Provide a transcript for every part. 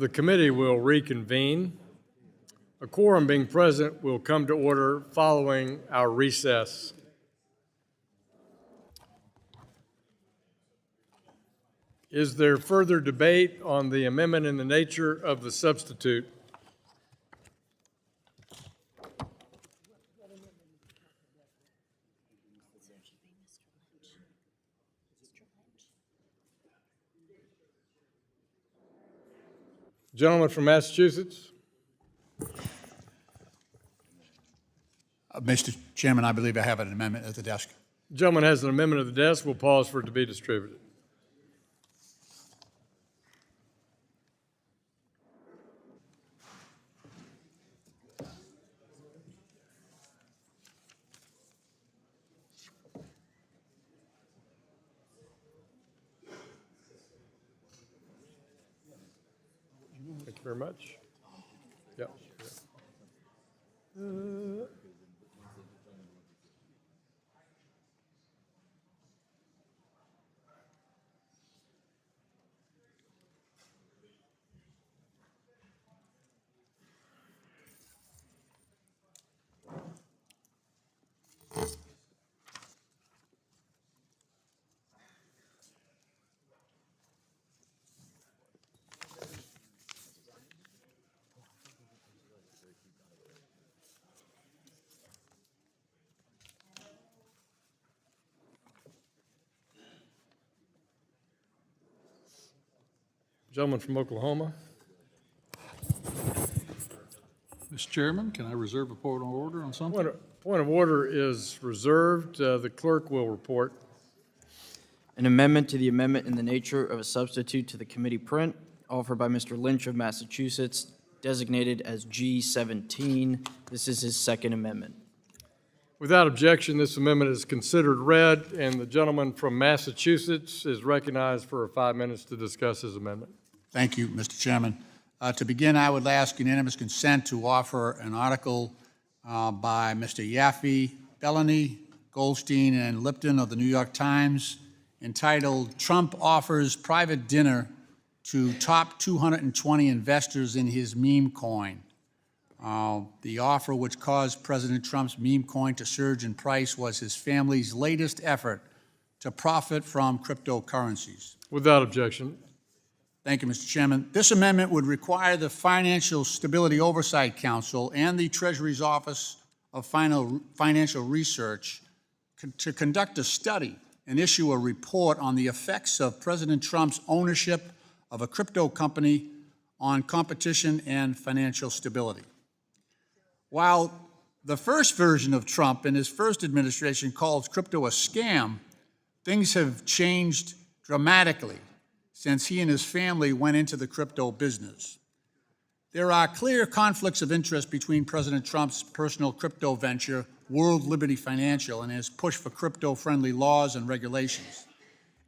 The committee will reconvene. A quorum being present will come to order following our recess. Is there further debate on the amendment in the nature of the substitute? Gentleman from Massachusetts. Mr. Chairman, I believe I have an amendment at the desk. The gentleman has an amendment at the desk. We'll pause for it to be distributed. Thank you very much. Yeah. Gentleman from Oklahoma. Mr. Chairman, can I reserve a point of order on something? Point of order is reserved. The clerk will report. An amendment to the amendment in the nature of a substitute to the committee print offered by Mr. Lynch of Massachusetts, designated as G17. This is his second amendment. Without objection, this amendment is considered read, and the gentleman from Massachusetts is recognized for 5 minutes to discuss his amendment. Thank you, Mr. Chairman. To begin, I would ask unanimous consent to offer an article by Mr. Yaffe, Bellany, Goldstein, and Lipton of the New York Times entitled, "Trump Offers Private Dinner to Top 220 Investors in His Meme Coin." The offer, which caused President Trump's meme coin to surge in price, was his family's latest effort to profit from cryptocurrencies. Without objection. Thank you, Mr. Chairman. This amendment would require the Financial Stability Oversight Council and the Treasury's Office of Financial Research to conduct a study and issue a report on the effects of President Trump's ownership of a crypto company on competition and financial stability. While the first version of Trump in his first administration calls crypto a scam, things have changed dramatically since he and his family went into the crypto business. There are clear conflicts of interest between President Trump's personal crypto venture, World Liberty Financial, and his push for crypto-friendly laws and regulations.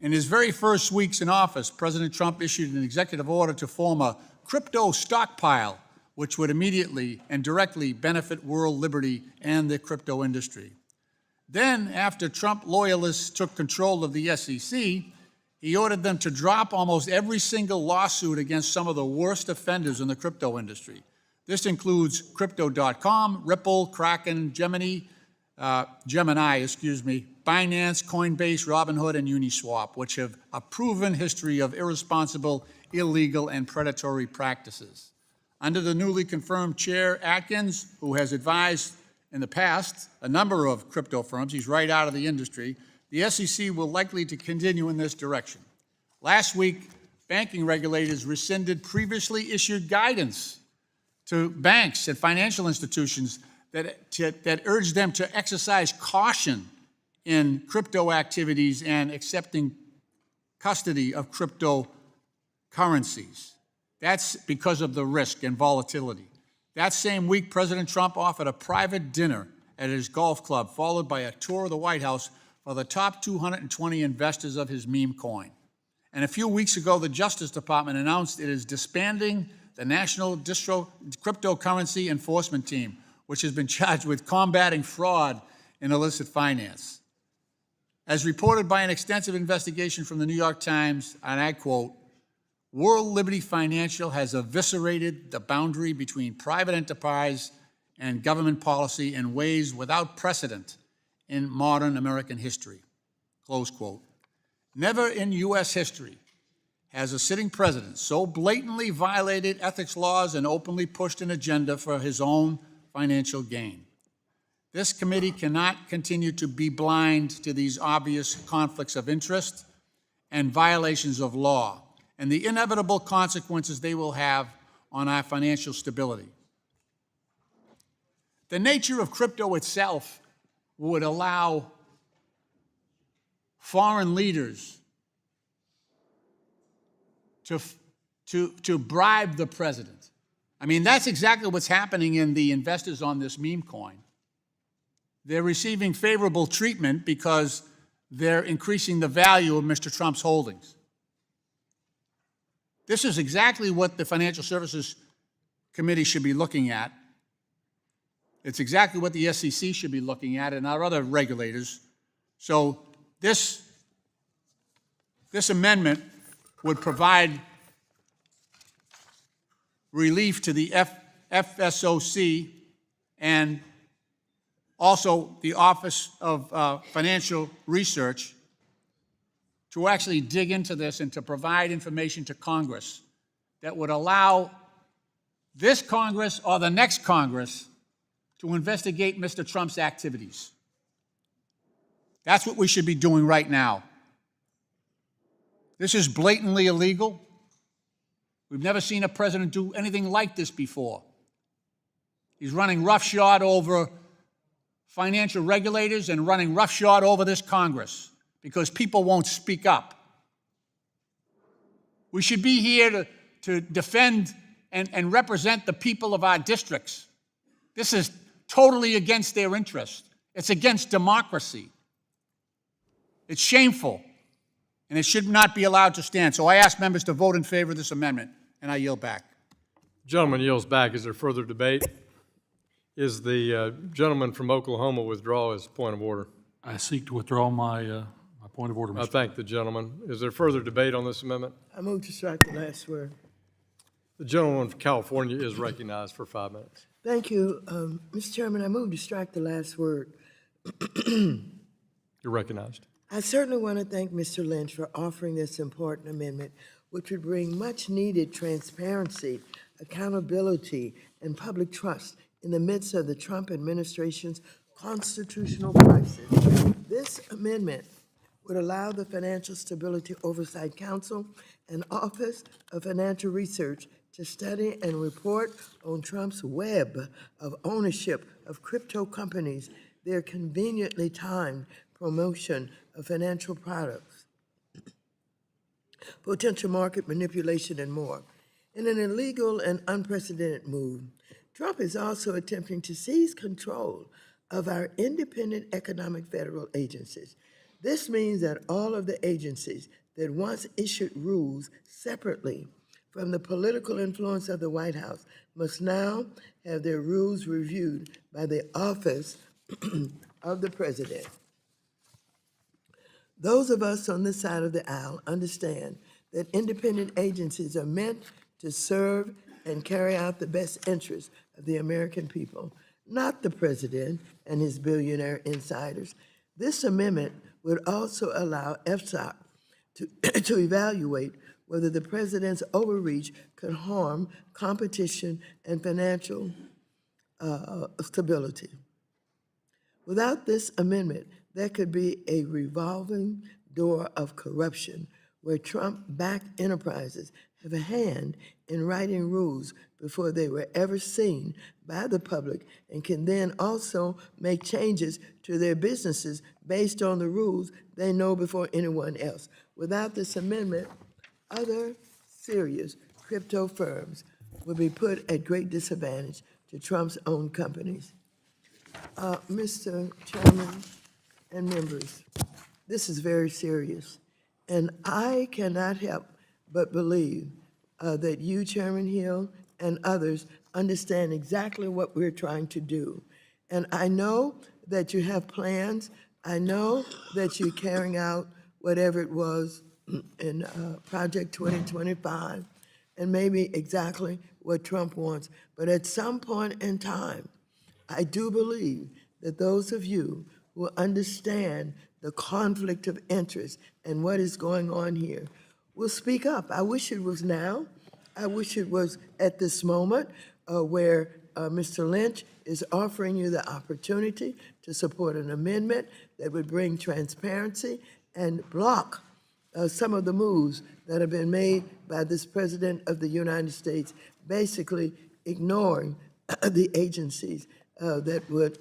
In his very first weeks in office, President Trump issued an executive order to form a crypto stockpile, which would immediately and directly benefit World Liberty and the crypto industry. Then, after Trump loyalists took control of the SEC, he ordered them to drop almost every single lawsuit against some of the worst offenders in the crypto industry. This includes Crypto.com, Ripple, Kraken, Gemini, Binance, Coinbase, Robinhood, and Uniswap, which have a proven history of irresponsible, illegal, and predatory practices. Under the newly confirmed chair, Atkins, who has advised in the past a number of crypto firms, he's right out of the industry, the SEC will likely to continue in this direction. Last week, banking regulators rescinded previously issued guidance to banks and financial institutions that urged them to exercise caution in crypto activities and accepting custody of cryptocurrencies. That's because of the risk and volatility. That same week, President Trump offered a private dinner at his golf club, followed by a tour of the White House for the top 220 investors of his meme coin. And a few weeks ago, the Justice Department announced it is disbanding the National Cryptocurrency Enforcement Team, which has been charged with combating fraud in illicit finance. As reported by an extensive investigation from the New York Times, and I quote, World Liberty Financial has eviscerated the boundary between private enterprise and government policy in ways without precedent in modern American history. Close quote. Never in U.S. history has a sitting president so blatantly violated ethics laws and openly pushed an agenda for his own financial gain. This committee cannot continue to be blind to these obvious conflicts of interest and violations of law and the inevitable consequences they will have on our financial stability. The nature of crypto itself would allow foreign leaders to bribe the president. I mean, that's exactly what's happening in the investors on this meme coin. They're receiving favorable treatment because they're increasing the value of Mr. Trump's holdings. This is exactly what the Financial Services Committee should be looking at. It's exactly what the SEC should be looking at and our other regulators. So this amendment would provide relief to the FSOC and also the Office of Financial Research to actually dig into this and to provide information to Congress that would allow this Congress or the next Congress to investigate Mr. Trump's activities. That's what we should be doing right now. This is blatantly illegal. We've never seen a president do anything like this before. He's running roughshod over financial regulators and running roughshod over this Congress because people won't speak up. We should be here to defend and represent the people of our districts. This is totally against their interest. It's against democracy. It's shameful, and it should not be allowed to stand. So I ask members to vote in favor of this amendment, and I yield back. Gentleman yields back. Is there further debate? Is the gentleman from Oklahoma withdraw his point of order? I seek to withdraw my point of order, Mr. I thank the gentleman. Is there further debate on this amendment? I move to strike the last word. The gentleman from California is recognized for 5 minutes. Thank you, Mr. Chairman. I move to strike the last word. You're recognized. I certainly want to thank Mr. Lynch for offering this important amendment, which would bring much-needed transparency, accountability, and public trust in the midst of the Trump administration's constitutional crisis. This amendment would allow the Financial Stability Oversight Council and Office of Financial Research to study and report on Trump's web of ownership of crypto companies, their conveniently timed promotion of financial products, potential market manipulation, and more. In an illegal and unprecedented move, Trump is also attempting to seize control of our independent economic federal agencies. This means that all of the agencies that once issued rules separately from the political influence of the White House must now have their rules reviewed by the Office of the President. Those of us on this side of the aisle understand that independent agencies are meant to serve and carry out the best interests of the American people, not the president and his billionaire insiders. This amendment would also allow FSOC to evaluate whether the president's overreach could harm competition and financial stability. Without this amendment, there could be a revolving door of corruption where Trump-backed enterprises have a hand in writing rules before they were ever seen by the public and can then also make changes to their businesses based on the rules they know before anyone else. Without this amendment, other serious crypto firms will be put at great disadvantage to Trump's own companies. Mr. Chairman and members, this is very serious, and I cannot help but believe that you, Chairman Hill, and others understand exactly what we're trying to do. And I know that you have plans. I know that you're carrying out whatever it was in Project 2025, and maybe exactly what Trump wants. But at some point in time, I do believe that those of you who understand the conflict of interest and what is going on here will speak up. I wish it was now. I wish it was at this moment where Mr. Lynch is offering you the opportunity to support an amendment that would bring transparency and block some of the moves that have been made by this President of the United States, basically ignoring the agencies that would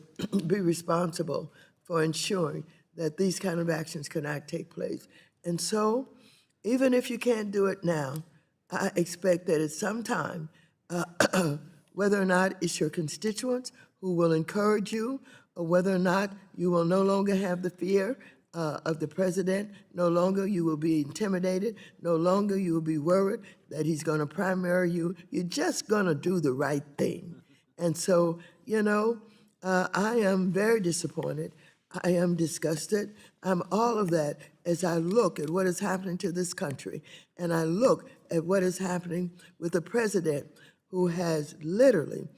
be responsible for ensuring that these kind of actions cannot take place. And so, even if you can't do it now, I expect that at some time, whether or not it's your constituents who will encourage you, or whether or not you will no longer have the fear of the president, no longer you will be intimidated, no longer you will be worried that he's going to primary you. You're just going to do the right thing. And so, I am very disappointed. I am disgusted. I'm all of that as I look at what is happening to this country, and I look at what is happening with a president who has literally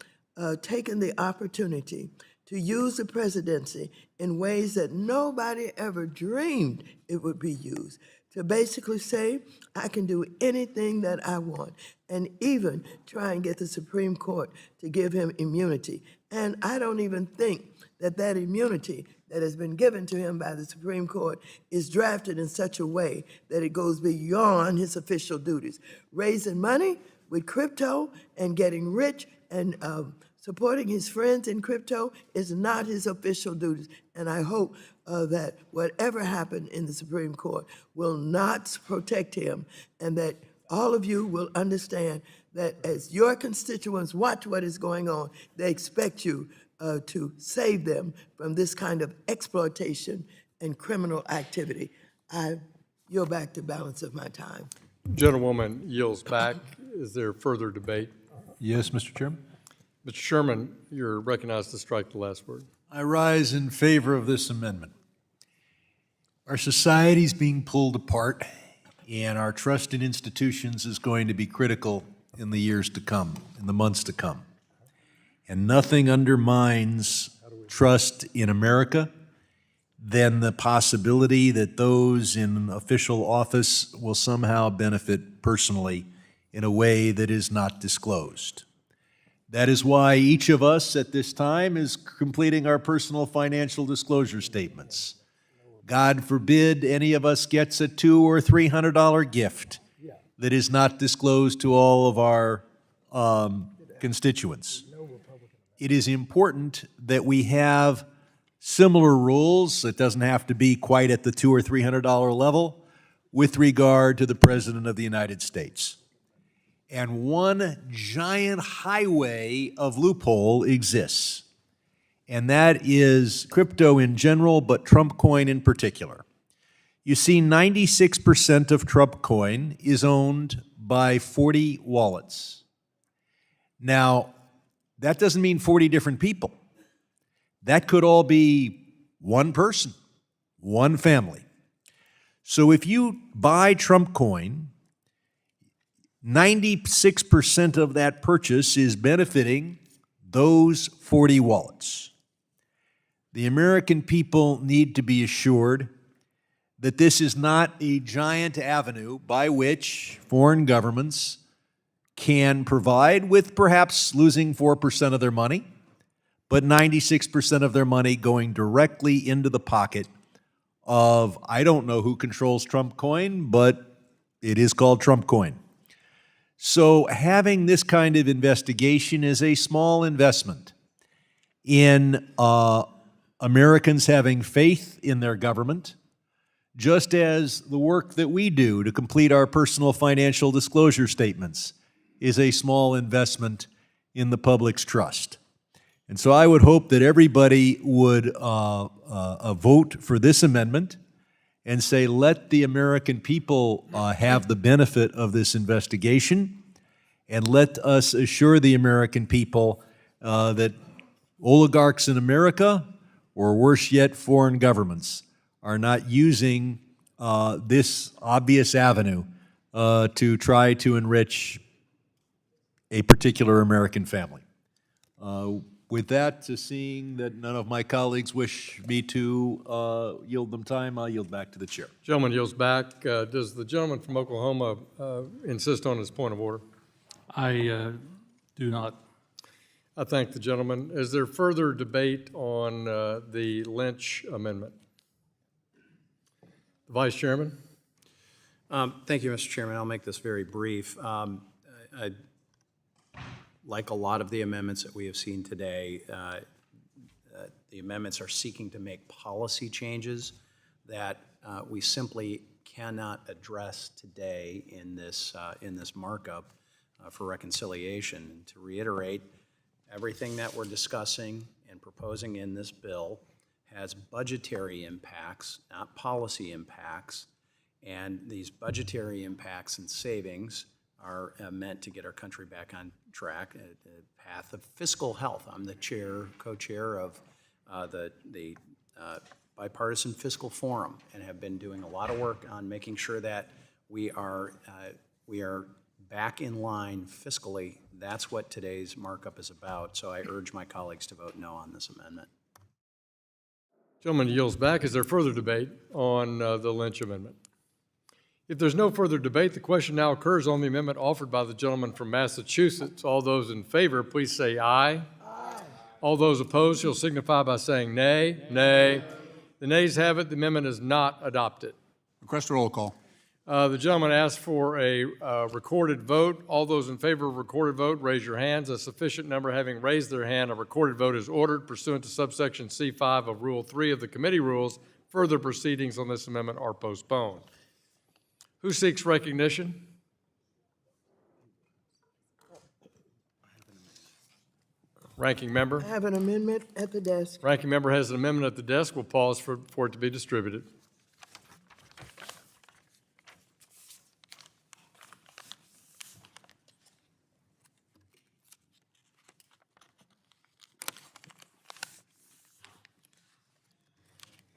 taken the opportunity to use the presidency in ways that nobody ever dreamed it would be used, to basically say, I can do anything that I want, and even try and get the Supreme Court to give him immunity. And I don't even think that that immunity that has been given to him by the Supreme Court is drafted in such a way that it goes beyond his official duties. Raising money with crypto and getting rich and supporting his friends in crypto is not his official duties. And I hope that whatever happened in the Supreme Court will not protect him, and that all of you will understand that as your constituents watch what is going on, they expect you to save them from this kind of exploitation and criminal activity. I yield back the balance of my time. Gentlewoman yields back. Is there further debate? Yes, Mr. Chairman. Mr. Sherman, you're recognized to strike the last word. I rise in favor of this amendment. Our society's being pulled apart, and our trust in institutions is going to be critical in the years to come, in the months to come. And nothing undermines trust in America than the possibility that those in official office will somehow benefit personally in a way that is not disclosed. That is why each of us at this time is completing our personal financial disclosure statements. God forbid any of us gets a $200 or $300 gift that is not disclosed to all of our constituents. It is important that we have similar rules. It doesn't have to be quite at the $200 or $300 level with regard to the President of the United States. And one giant highway of loophole exists, and that is crypto in general, but Trump coin in particular. You see, 96% of Trump coin is owned by 40 wallets. Now, that doesn't mean 40 different people. That could all be one person, one family. So if you buy Trump coin, 96% of that purchase is benefiting those 40 wallets. The American people need to be assured that this is not a giant avenue by which foreign governments can provide, with perhaps losing 4% of their money, but 96% of their money going directly into the pocket of, I don't know who controls Trump coin, but it is called Trump coin. So having this kind of investigation is a small investment in Americans having faith in their government, just as the work that we do to complete our personal financial disclosure statements is a small investment in the public's trust. And so I would hope that everybody would vote for this amendment and say, let the American people have the benefit of this investigation, and let us assure the American people that oligarchs in America, or worse yet, foreign governments, are not using this obvious avenue to try to enrich a particular American family. With that, seeing that none of my colleagues wish me to yield them time, I'll yield back to the chair. Gentleman yields back. Does the gentleman from Oklahoma insist on his point of order? I do not. I thank the gentleman. Is there further debate on the Lynch amendment? The Vice Chairman? Thank you, Mr. Chairman. I'll make this very brief. Like a lot of the amendments that we have seen today, the amendments are seeking to make policy changes that we simply cannot address today in this markup for reconciliation. And to reiterate, everything that we're discussing and proposing in this bill has budgetary impacts, not policy impacts, and these budgetary impacts and savings are meant to get our country back on track, a path of fiscal health. I'm the co-chair of the Bipartisan Fiscal Forum, and have been doing a lot of work on making sure that we are back in line fiscally. That's what today's markup is about, so I urge my colleagues to vote no on this amendment. Gentleman yields back. Is there further debate on the Lynch amendment? If there's no further debate, the question now occurs on the amendment offered by the gentleman from Massachusetts. All those in favor, please say aye. Aye. All those opposed shall signify by saying nay. Nay. The nays have it. The amendment is not adopted. Request a roll call. The gentleman asked for a recorded vote. All those in favor of a recorded vote, raise your hands. A sufficient number having raised their hand, a recorded vote is ordered pursuant to subsection C5 of Rule 3 of the committee rules. Further proceedings on this amendment are postponed. Who seeks recognition? Ranking member? I have an amendment at the desk. Ranking member has an amendment at the desk. We'll pause for it to be distributed.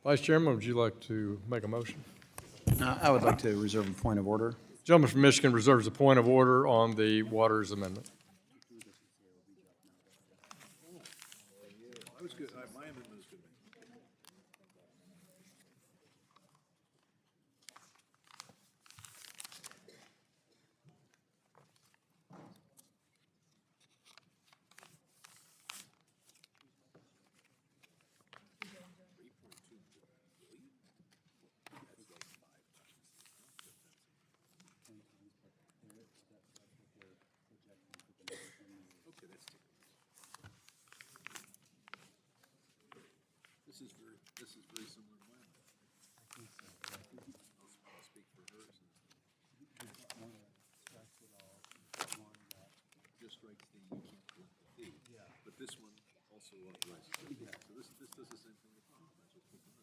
Vice Chairman, would you like to make a motion? I would like to reserve a point of order. Gentleman from Michigan reserves a point of order on the Waters Amendment. This is very similar to mine. I'll speak for hers. Just strikes the you can't collect the fee. Yeah. But this one also authorizes the fee. So this does the same thing with mine. Might as well put this one up.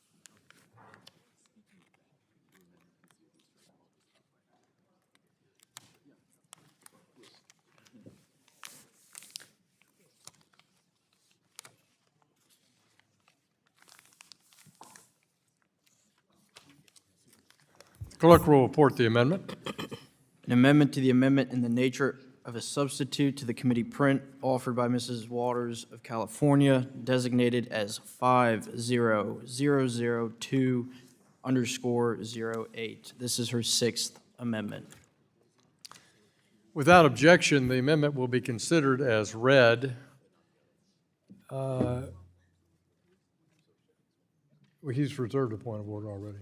Clerk will report the amendment. An amendment to the amendment in the nature of a substitute to the committee print offered by Mrs. Waters of California, designated as 50002_08. This is her sixth amendment. Without objection, the amendment will be considered as read. Well, he's reserved a point of order already.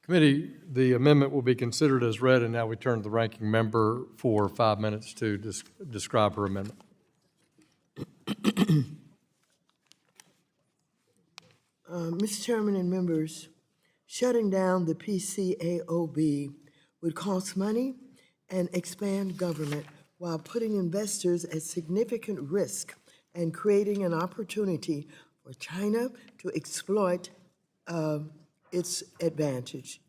Committee, the amendment will be considered as read, and now we turn to the ranking member for 5 minutes to describe her amendment. Mr. Chairman and members, shutting down the PCAOB would cost money and expand government while putting investors at significant risk and creating an opportunity for China to exploit its advantage.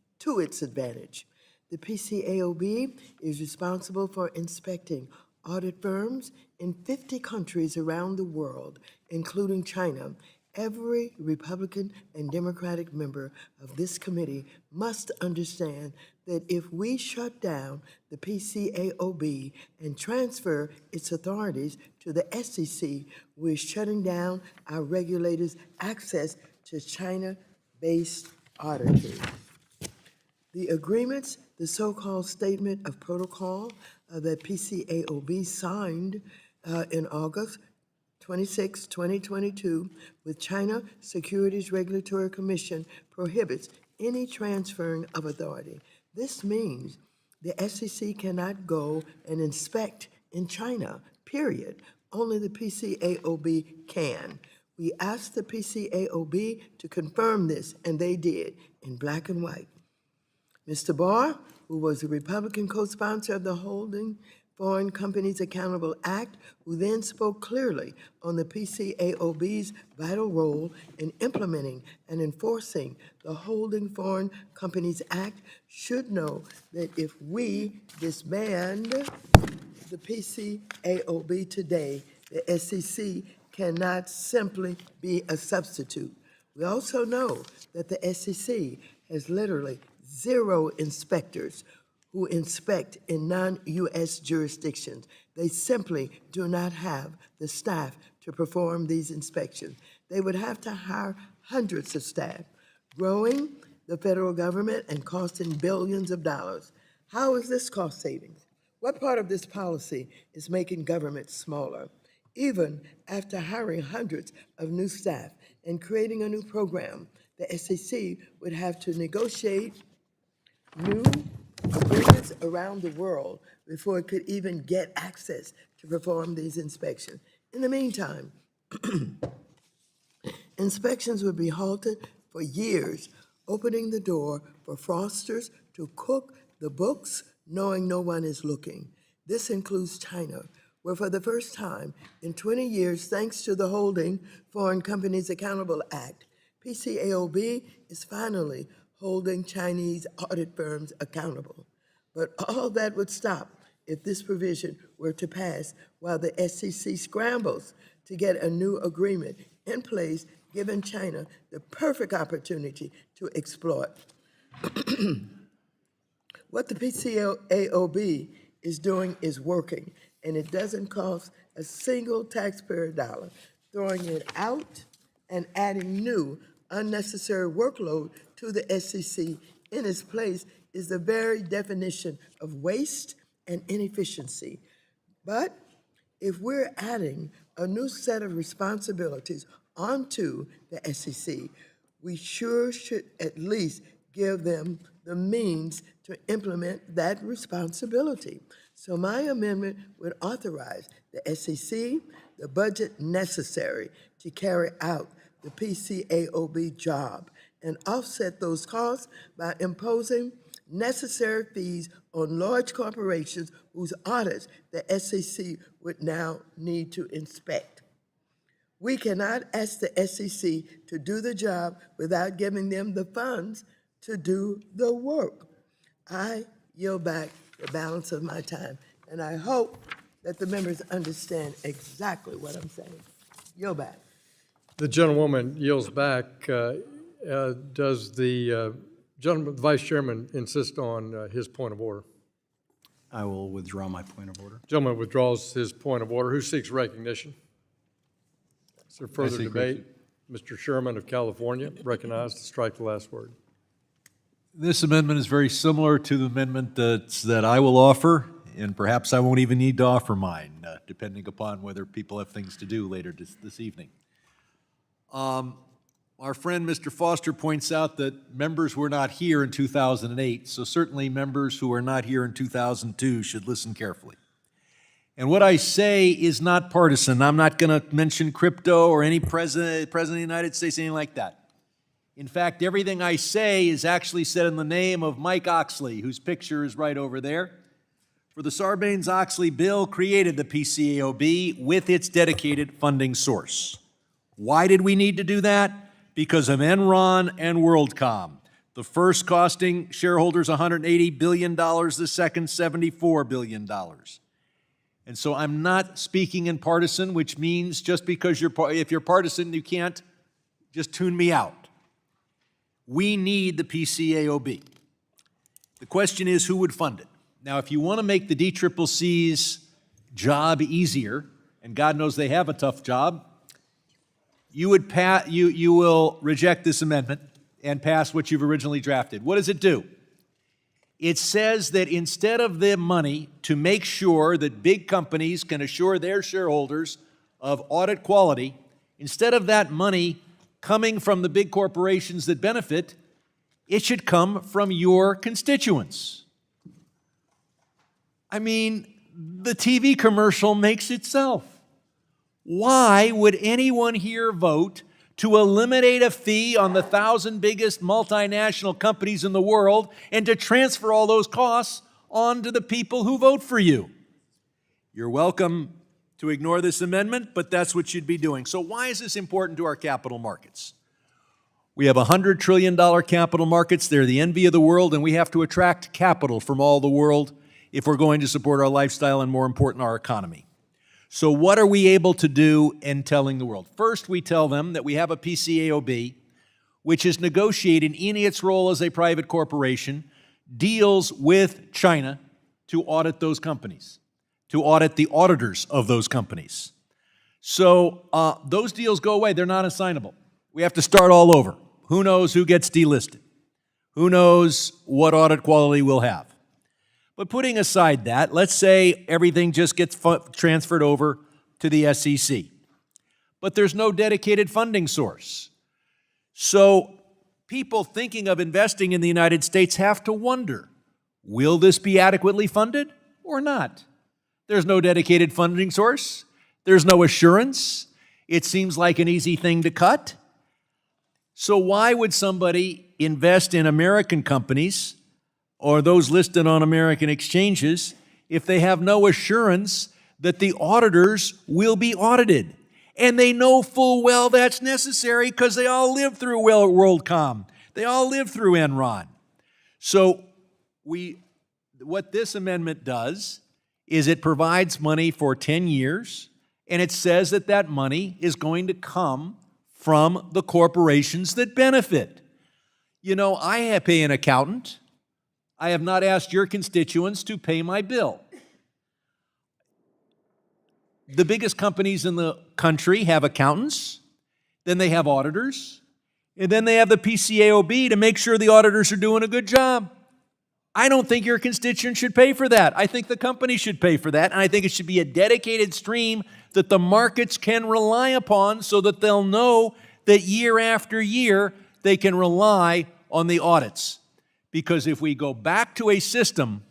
The PCAOB is responsible for inspecting audit firms in 50 countries around the world, including China, Every Republican and Democratic member of this committee must understand that if we shut down the PCAOB and transfer its authorities to the SEC, we're shutting down our regulators' access to China-based auditors. The agreements, the so-called Statement of Protocol that PCAOB signed in August 26, 2022, with China Securities Regulatory Commission prohibits any transferring of authority. This means the SEC cannot go and inspect in China, period. Only the PCAOB can. We asked the PCAOB to confirm this, and they did, in black and white. Mr. Barr, who was a Republican co-sponsor of the Holding Foreign Companies Accountable Act, who then spoke clearly on the PCAOB's vital role in implementing and enforcing the Holding Foreign Companies Act, should know that if we disband the PCAOB today, the SEC cannot simply be a substitute. We also know that the SEC has literally 0 inspectors who inspect in non-U.S. jurisdictions. They simply do not have the staff to perform these inspections. They would have to hire hundreds of staff, growing the federal government and costing billions of dollars. How is this cost savings? What part of this policy is making government smaller? Even after hiring hundreds of new staff and creating a new program, the SEC would have to negotiate new agreements around the world before it could even get access to perform these inspections. In the meantime, inspections would be halted for years, opening the door for fraudsters to cook the books, knowing no one is looking. This includes China, where for the first time in 20 years, thanks to the Holding Foreign Companies Accountable Act, PCAOB is finally holding Chinese audit firms accountable. But all that would stop if this provision were to pass while the SEC scrambles to get a new agreement in place, giving China the perfect opportunity to exploit. What the PCAOB is doing is working, and it doesn't cost a single taxpayer dollar. Throwing it out and adding new unnecessary workload to the SEC in its place is the very definition of waste and inefficiency. But if we're adding a new set of responsibilities onto the SEC, we sure should at least give them the means to implement that responsibility. So my amendment would authorize the SEC the budget necessary to carry out the PCAOB job and offset those costs by imposing necessary fees on large corporations whose audits the SEC would now need to inspect. We cannot ask the SEC to do the job without giving them the funds to do the work. I yield back the balance of my time, and I hope that the members understand exactly what I'm saying. Yield back. The gentlewoman yields back. Does the gentleman, the vice chairman, insist on his point of order? I will withdraw my point of order. Gentleman withdraws his point of order. Who seeks recognition? Is there further debate? Mr. Sherman of California, recognized to strike the last word. This amendment is very similar to the amendment that I will offer, and perhaps I won't even need to offer mine, depending upon whether people have things to do later this evening. Our friend Mr. Foster points out that members were not here in 2008, so certainly members who are not here in 2002 should listen carefully. And what I say is not partisan. I'm not going to mention crypto or any president of the United States, anything like that. In fact, everything I say is actually said in the name of Mike Oxley, whose picture is right over there. For the Sarbanes-Oxley bill created the PCAOB with its dedicated funding source. Why did we need to do that? Because of Enron and WorldCom. The first costing shareholders $180 billion, the second $74 billion. And so I'm not speaking in partisan, which means just because if you're partisan, you can't just tune me out. We need the PCAOB. The question is, who would fund it? Now, if you want to make the DCCC's job easier, and God knows they have a tough job, you will reject this amendment and pass what you've originally drafted. What does it do? It says that instead of the money to make sure that big companies can assure their shareholders of audit quality, instead of that money coming from the big corporations that benefit, it should come from your constituents. I mean, the TV commercial makes itself. Why would anyone here vote to eliminate a fee on the 1,000 biggest multinational companies in the world and to transfer all those costs on to the people who vote for you? You're welcome to ignore this amendment, but that's what you'd be doing. So why is this important to our capital markets? We have $100 trillion capital markets. They're the envy of the world, and we have to attract capital from all the world if we're going to support our lifestyle and, more important, our economy. So what are we able to do in telling the world? First, we tell them that we have a PCAOB, which is negotiating in its role as a private corporation, deals with China to audit those companies, to audit the auditors of those companies. So those deals go away. They're not assignable. We have to start all over. Who knows who gets delisted? Who knows what audit quality we'll have? But putting aside that, let's say everything just gets transferred over to the SEC. But there's no dedicated funding source. So people thinking of investing in the United States have to wonder, will this be adequately funded or not? There's no dedicated funding source. There's no assurance. It seems like an easy thing to cut. So why would somebody invest in American companies or those listed on American exchanges if they have no assurance that the auditors will be audited? And they know full well that's necessary because they all lived through WorldCom. They all lived through Enron. So what this amendment does is it provides money for 10 years, and it says that that money is going to come from the corporations that benefit. You know, I pay an accountant. I have not asked your constituents to pay my bill. The biggest companies in the country have accountants, then they have auditors, and then they have the PCAOB to make sure the auditors are doing a good job. I don't think your constituents should pay for that. I think the company should pay for that, and I think it should be a dedicated stream that the markets can rely upon so that they'll know that year after year they can rely on the audits. Because if we go back to a system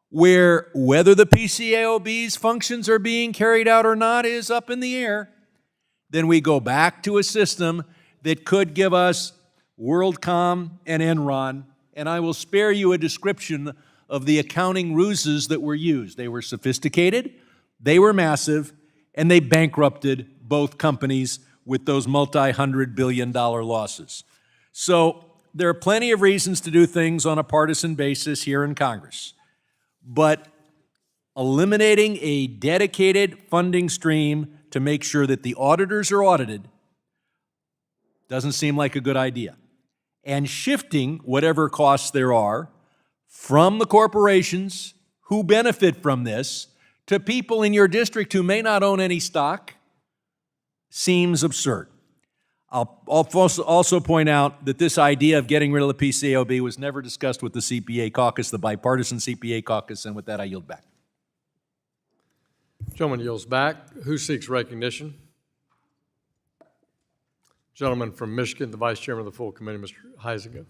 where whether the PCAOB's functions are being carried out or not is up in the air, then we go back to a system that could give us WorldCom and Enron, and I will spare you a description of the accounting ruses that were used. They were sophisticated, they were massive, and they bankrupted both companies with those multi-hundred-billion-dollar losses. So there are plenty of reasons to do things on a partisan basis here in Congress, but eliminating a dedicated funding stream to make sure that the auditors are audited doesn't seem like a good idea. And shifting whatever costs there are from the corporations who benefit from this to people in your district who may not own any stock seems absurd. I'll also point out that this idea of getting rid of the PCAOB was never discussed with the CPA caucus, the bipartisan CPA caucus, and with that I yield back. Gentleman yields back. Who seeks recognition? Gentleman from Michigan, the Vice Chairman of the full committee, Mr. Heisinger.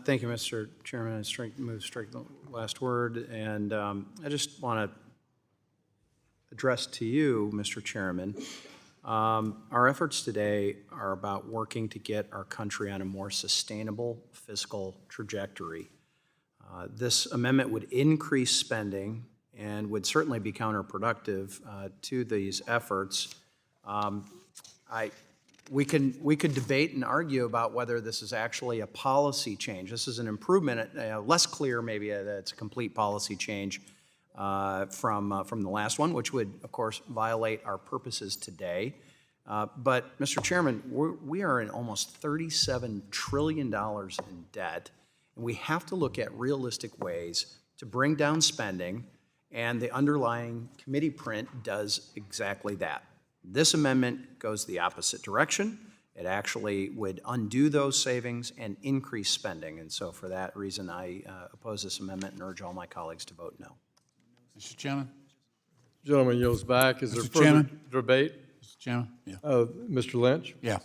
Thank you, Mr. Chairman. I move straight to the last word, and I just want to address to you, Mr. Chairman, our efforts today are about working to get our country on a more sustainable fiscal trajectory. This amendment would increase spending and would certainly be counterproductive to these efforts. We could debate and argue about whether this is actually a policy change. This is an improvement, less clear maybe that it's a complete policy change from the last one, which would, of course, violate our purposes today. But, Mr. Chairman, we are in almost $37 trillion in debt, and we have to look at realistic ways to bring down spending, and the underlying committee print does exactly that. This amendment goes the opposite direction. It actually would undo those savings and increase spending, and so for that reason, I oppose this amendment and urge all my colleagues to vote no. Mr. Chairman? Gentleman yields back. Is there Mr. further Chairman? debate? Mr. Chairman? Yeah. Mr. Lynch? Yeah.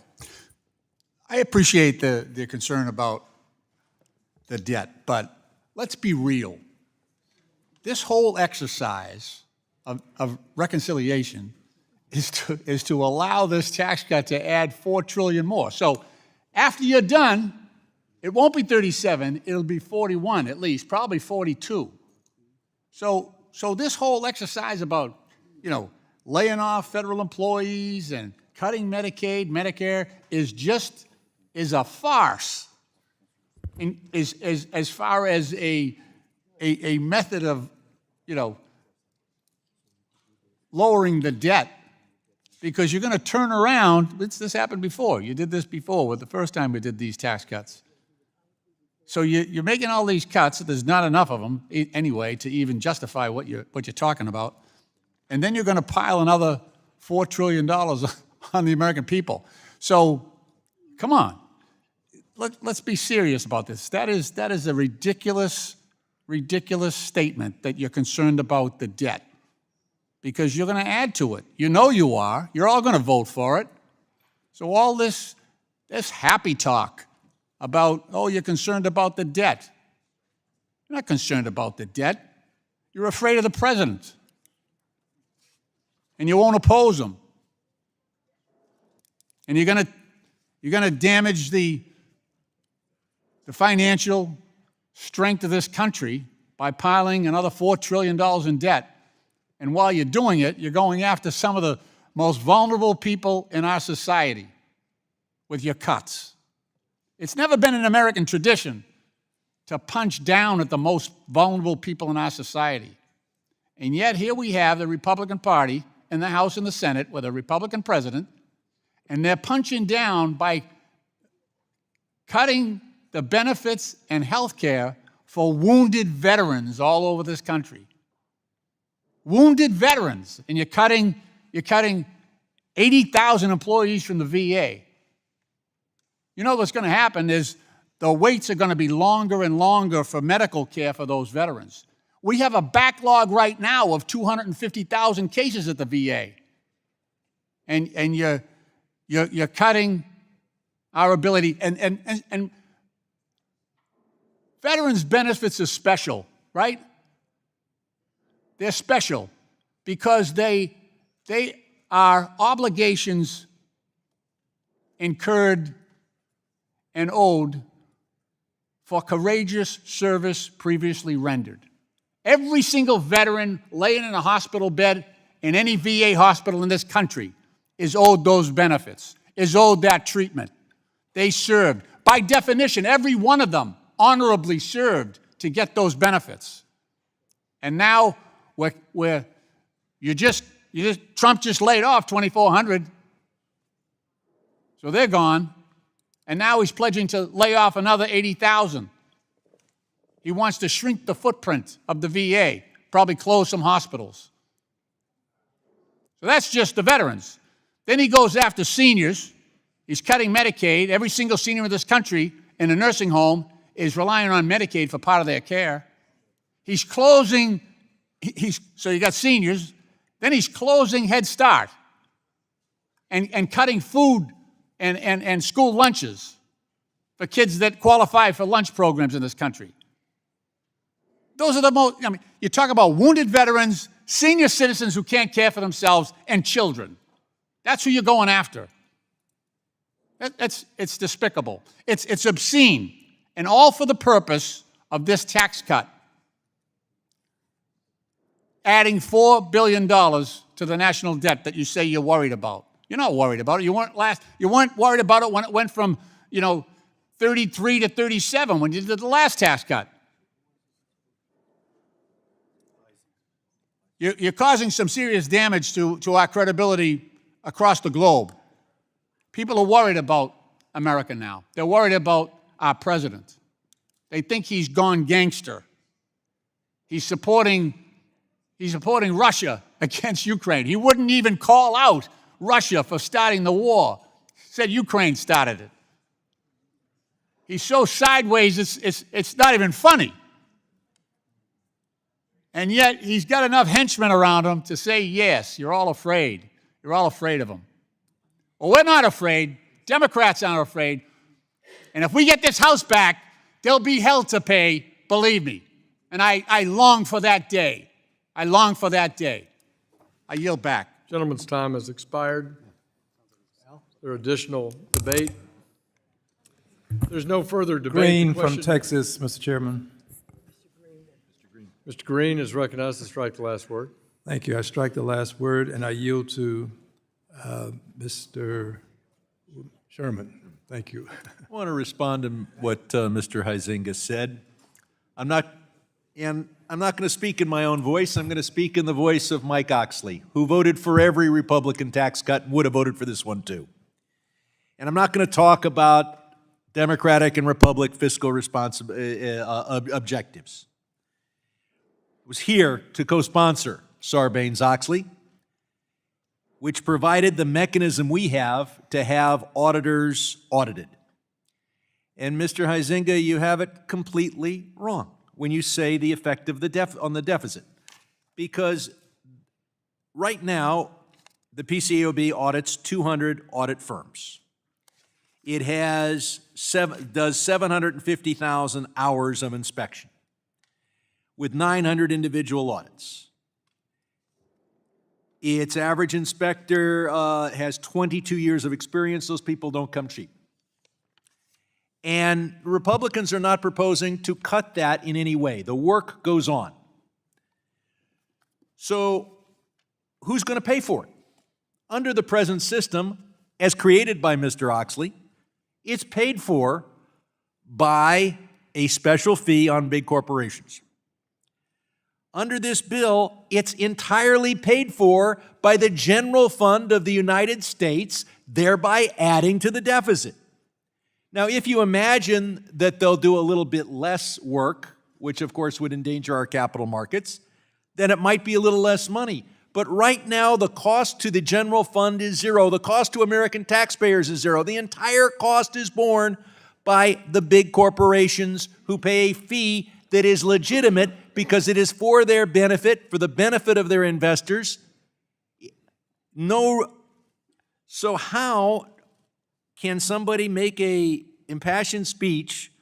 I appreciate the concern about the debt, but let's be real. This whole exercise of reconciliation is to allow this tax cut to add $4 trillion more. So after you're done, it won't be 37, it'll be 41 at least, probably 42. So this whole exercise about, laying off federal employees and cutting Medicaid, Medicare is a farce. And as far as a method of, lowering the debt, because you're going to turn around. This happened before. You did this before with the first time we did these tax cuts. So you're making all these cuts. There's not enough of them anyway to even justify what you're talking about. And then you're going to pile another $4 trillion on the American people. So come on. Let's be serious about this. That is a ridiculous statement that you're concerned about the debt, because you're going to add to it. You know you are. You're all going to vote for it. So all this happy talk about, you're concerned about the debt. You're not concerned about the debt. You're afraid of the president. And you won't oppose him. And you're going to damage the financial strength of this country by piling another $4 trillion in debt. And while you're doing it, you're going after some of the most vulnerable people in our society with your cuts. It's never been an American tradition to punch down at the most vulnerable people in our society. And yet here we have the Republican Party in the House and the Senate with a Republican president, and they're punching down by cutting the benefits and health care for wounded veterans all over this country. Wounded veterans, and you're cutting 80,000 employees from the VA. You know what's going to happen is the waits are going to be longer and longer for medical care for those veterans. We have a backlog right now of 250,000 cases at the VA. And you're cutting our ability. And veterans' benefits are special, right? They're special because they are obligations incurred and owed for courageous service previously rendered. Every single veteran laying in a hospital bed in any VA hospital in this country is owed those benefits, is owed that treatment. They served. By definition, every one of them honorably served to get those benefits. And now Trump just laid off 2,400, so they're gone. And now he's pledging to lay off another 80,000. He wants to shrink the footprint of the VA, probably close some hospitals. So that's just the veterans. Then he goes after seniors. He's cutting Medicaid. Every single senior in this country in a nursing home is relying on Medicaid for part of their care. He's closing, so you got seniors. Then he's closing Head Start and cutting food and school lunches for kids that qualify for lunch programs in this country. Those are the most, you talk about wounded veterans, senior citizens who can't care for themselves, and children. That's who you're going after. It's despicable. It's obscene, and all for the purpose of this tax cut. Adding $4 billion to the national debt that you say you're worried about. You're not worried about it. You weren't worried about it when it went from, 33 to 37 when you did the last tax cut. You're causing some serious damage to our credibility across the globe. People are worried about America now. They're worried about our president. They think he's gone gangster. He's supporting Russia against Ukraine. He wouldn't even call out Russia for starting the war. Said Ukraine started it. He's so sideways, it's not even funny. And yet, he's got enough henchmen around him to say, yes, you're all afraid. You're all afraid of him. Well, we're not afraid. Democrats aren't afraid. And if we get this House back, there'll be hell to pay, believe me. And I long for that day. I long for that day. I yield back. Gentleman's time has expired. Is there additional debate? There's no further debate. Green The from question- Texas, Mr. Chairman. Mr. Green is recognized to strike the last word. Thank you. I strike the last word, and I yield to Mr. Sherman. Thank you. I want to respond to what Mr. Huizinga said. I'm not going to speak in my own voice. I'm going to speak in the voice of Mike Oxley, who voted for every Republican tax cut and would have voted for this one too. And I'm not going to talk about Democratic and Republican fiscal objectives. I was here to co-sponsor Sarbanes-Oxley, which provided the mechanism we have to have auditors audited. And Mr. Huizinga, you have it completely wrong when you say the effect of on the deficit. Because right now, the PCAOB audits 200 audit firms. It does 750,000 hours of inspection with 900 individual audits. Its average inspector has 22 years of experience. Those people don't come cheap. And Republicans are not proposing to cut that in any way. The work goes on. So who's going to pay for it? Under the present system, as created by Mr. Oxley, it's paid for by a special fee on big corporations. Under this bill, it's entirely paid for by the general fund of the United States, thereby adding to the deficit. Now, if you imagine that they'll do a little bit less work, which of course would endanger our capital markets, then it might be a little less money. But right now, the cost to the general fund is zero. The cost to American taxpayers is zero. The entire cost is borne by the big corporations who pay a fee that is legitimate because it is for their benefit, for the benefit of their investors. So how can somebody make a impassioned speech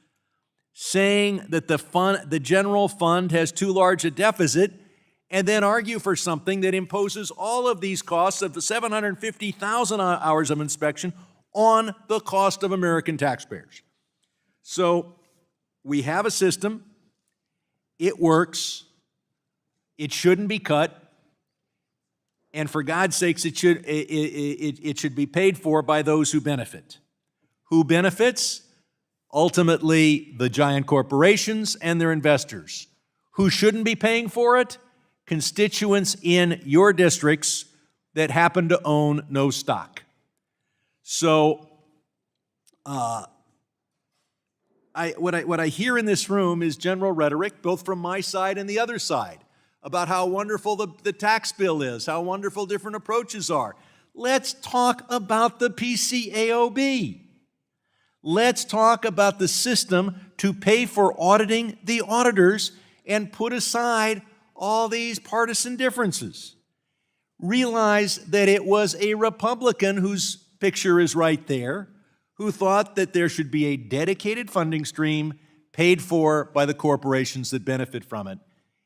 saying that the general fund has too large a deficit and then argue for something that imposes all of these costs of the 750,000 hours of inspection on the cost of American taxpayers? So we have a system. It works. It shouldn't be cut. And for God's sakes, it should be paid for by those who benefit. Who benefits? Ultimately, the giant corporations and their investors. Who shouldn't be paying for it? Constituents in your districts that happen to own no stock. So, what I hear in this room is general rhetoric, both from my side and the other side, about how wonderful the tax bill is, how wonderful different approaches are. Let's talk about the PCAOB. Let's talk about the system to pay for auditing the auditors and put aside all these partisan differences. Realize that it was a Republican whose picture is right there, who thought that there should be a dedicated funding stream paid for by the corporations that benefit from it.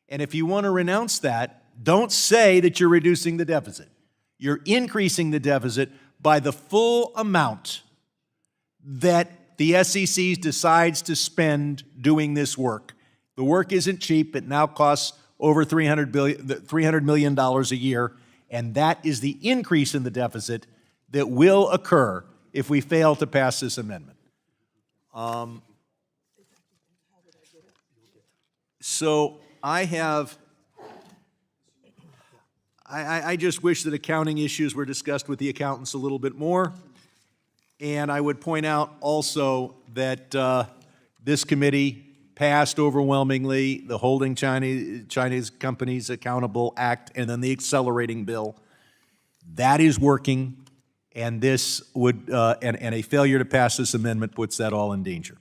And if you want to renounce that, don't say that you're reducing the deficit. You're increasing the deficit by the full amount that the SEC decides to spend doing this work. The work isn't cheap. It now costs over $300 million a year, and that is the increase in the deficit that will occur if we fail to pass this amendment. So I just wish that accounting issues were discussed with the accountants a little bit more. And I would point out also that this committee passed overwhelmingly the Holding Chinese Companies Accountable Act and then the accelerating bill. That is working, and this would, and a failure to pass this amendment puts that all in danger.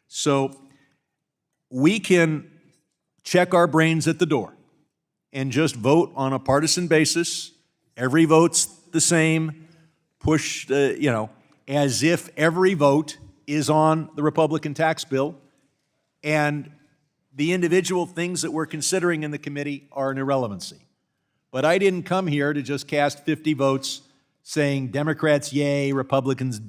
So we can check our brains at the door and just vote on a partisan basis. Every vote's the same, push, as if every vote is on the Republican tax bill, and the individual things that we're considering in the committee are an irrelevancy. But I didn't come here to just cast 50 votes saying Democrats yay, Republicans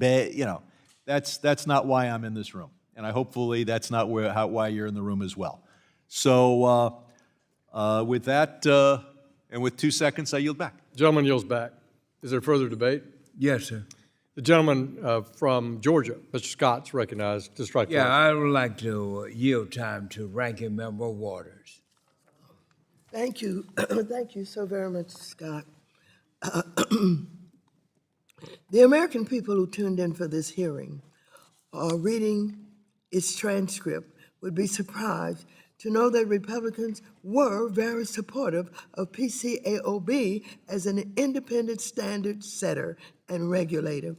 that's not why I'm in this room. And hopefully that's not why you're in the room as well. So with that, and with 2 seconds, I yield back. Gentleman yields back. Is there further debate? Yes, sir. The gentleman from Georgia, Mr. Scott's recognized to strike Yeah, first. I would like to yield time to Ranking Member Waters. Thank you. Thank you so very much, Scott. The American people who tuned in for this hearing or reading its transcript would be surprised to know that Republicans were very supportive of PCAOB as an independent standard setter and regulator.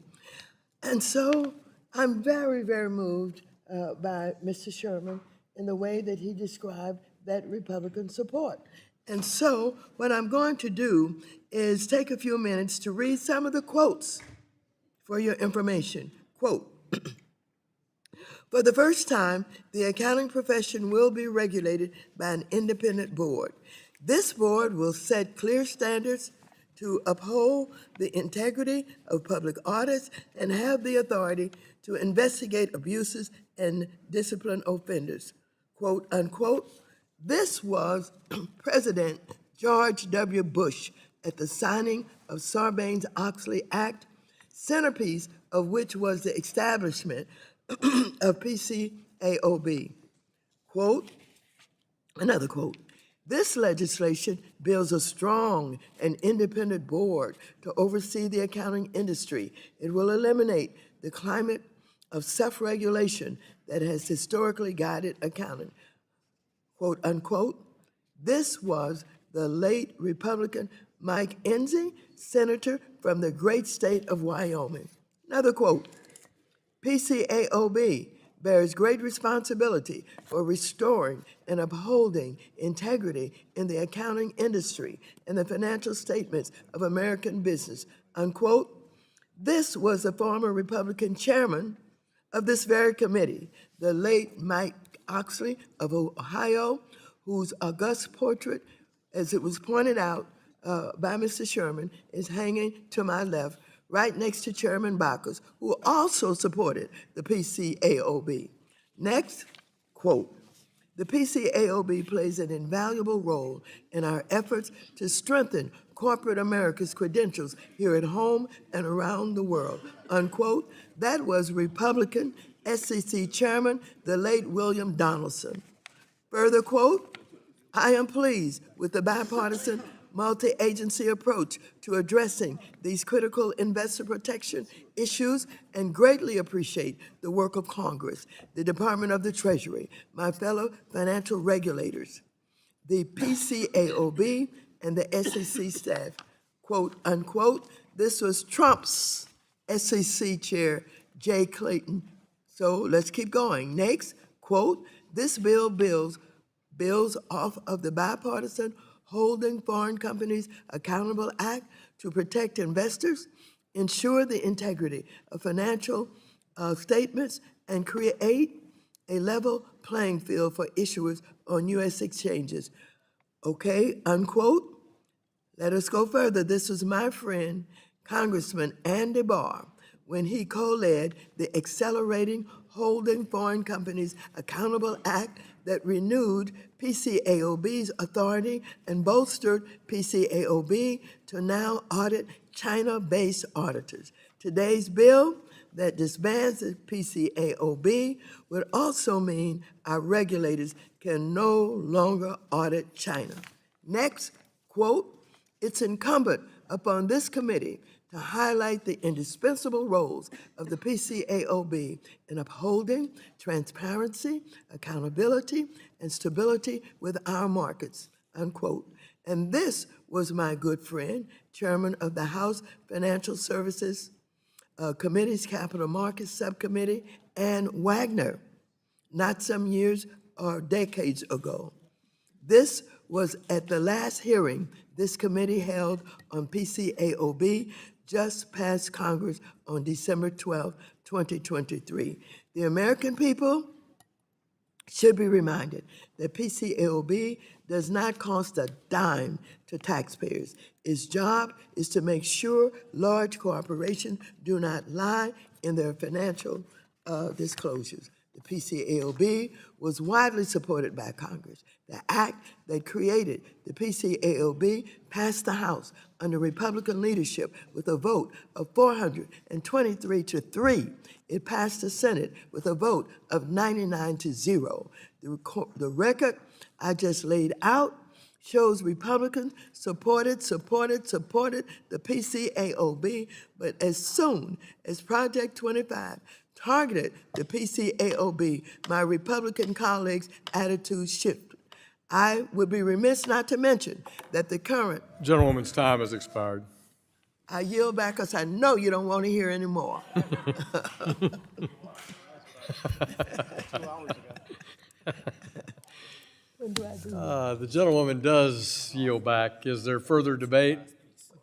And so I'm very, very moved by Mr. Sherman in the way that he described that Republican support. And so what I'm going to do is take a few minutes to read some of the quotes for your information. Quote, for the first time, the accounting profession will be regulated by an independent board. This board will set clear standards to uphold the integrity of public audits and have the authority to investigate abuses and discipline offenders. Quote, unquote. This was President George W. Bush at the signing of Sarbanes-Oxley Act, centerpiece of which was the establishment of PCAOB. Quote, another quote, this legislation builds a strong and independent board to oversee the accounting industry. It will eliminate the climate of self-regulation that has historically guided accounting. Quote, unquote. This was the late Republican Mike Enzi, senator from the great state of Wyoming. Another quote, PCAOB bears great responsibility for restoring and upholding integrity in the accounting industry and the financial statements of American business, unquote. This was the former Republican chairman of this very committee, the late Mike Oxley of Ohio, whose august portrait, as it was pointed out by Mr. Sherman, is hanging to my left, right next to Chairman Baucus, who also supported the PCAOB. Next, quote, the PCAOB plays an invaluable role in our efforts to strengthen corporate America's credentials here at home and around the world, unquote. That was Republican SEC Chairman, the late William Donaldson. Further quote, I am pleased with the bipartisan multi-agency approach to addressing these critical investor protection issues and greatly appreciate the work of Congress, the Department of the Treasury, my fellow financial regulators, the PCAOB, and the SEC staff. Quote, unquote, this was Trump's SEC Chair, Jay Clayton. So let's keep going. Next, quote, this bill builds off of the bipartisan Holding Foreign Companies Accountable Act to protect investors, ensure the integrity of financial statements, and create a level playing field for issuers on U.S. exchanges. Okay, unquote. Let us go further. This was my friend, Congressman Andy Barr, when he co-led the Accelerating Holding Foreign Companies Accountable Act that renewed PCAOB's authority and bolstered PCAOB to now audit China-based auditors. Today's bill that disbands the PCAOB would also mean our regulators can no longer audit China. Next, quote, it's incumbent upon this committee to highlight the indispensable roles of the PCAOB in upholding transparency, accountability, and stability with our markets, unquote. And this was my good friend, Chairman of the House Financial Services Committee's Capital Markets Subcommittee, Ann Wagner, not some years or decades ago. This was at the last hearing this committee held on PCAOB just past Congress on December 12, 2023. The American people should be reminded that PCAOB does not cost a dime to taxpayers. Its job is to make sure large corporations do not lie in their financial disclosures. The PCAOB was widely supported by Congress. The act that created the PCAOB passed the House under Republican leadership with a vote of 423 to 3. It passed the Senate with a vote of 99 to 0. The record I just laid out shows Republicans supported the PCAOB, but as soon as Project 25 targeted the PCAOB, my Republican colleagues' attitudes shifted. I would be remiss not to mention that the current, Gentlewoman's time has expired. I yield back because I know you don't want to hear any more. The gentlewoman does yield back. Is there further debate?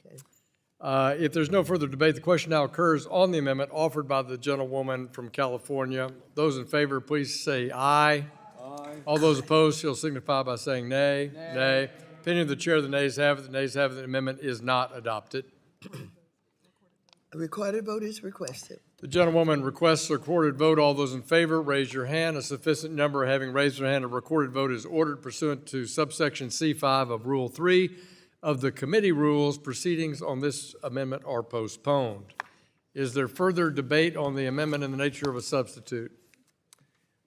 Okay. If there's no further debate, the question now occurs on the amendment offered by the gentlewoman from California. Those in favor, please say aye. Aye. All those opposed shall signify by saying nay. Nay. Opinion of the chair, the nays have it. The nays have it. The amendment is not adopted. A recorded vote is requested. The gentlewoman requests a recorded vote. All those in favor, raise your hand. A sufficient number having raised their hand, a recorded vote is ordered pursuant to subsection C5 of Rule 3 of the committee rules. Proceedings on this amendment are postponed. Is there further debate on the amendment in the nature of a substitute?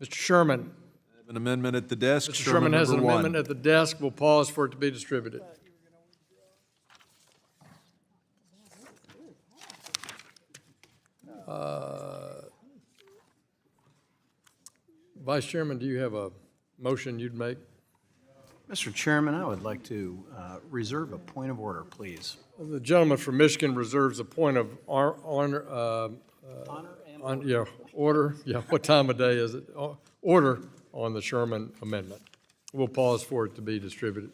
Mr. Sherman. I have an amendment at the desk. Mr. Sherman has an number one. amendment at the desk. We'll pause for it to be distributed. Vice Chairman, do you have a motion you'd make? Mr. Chairman, I would like to reserve a point of order, please. The gentleman from Michigan reserves a point of honor. Order. Yeah, what time of day is it? Order on the Sherman amendment. We'll pause for it to be distributed.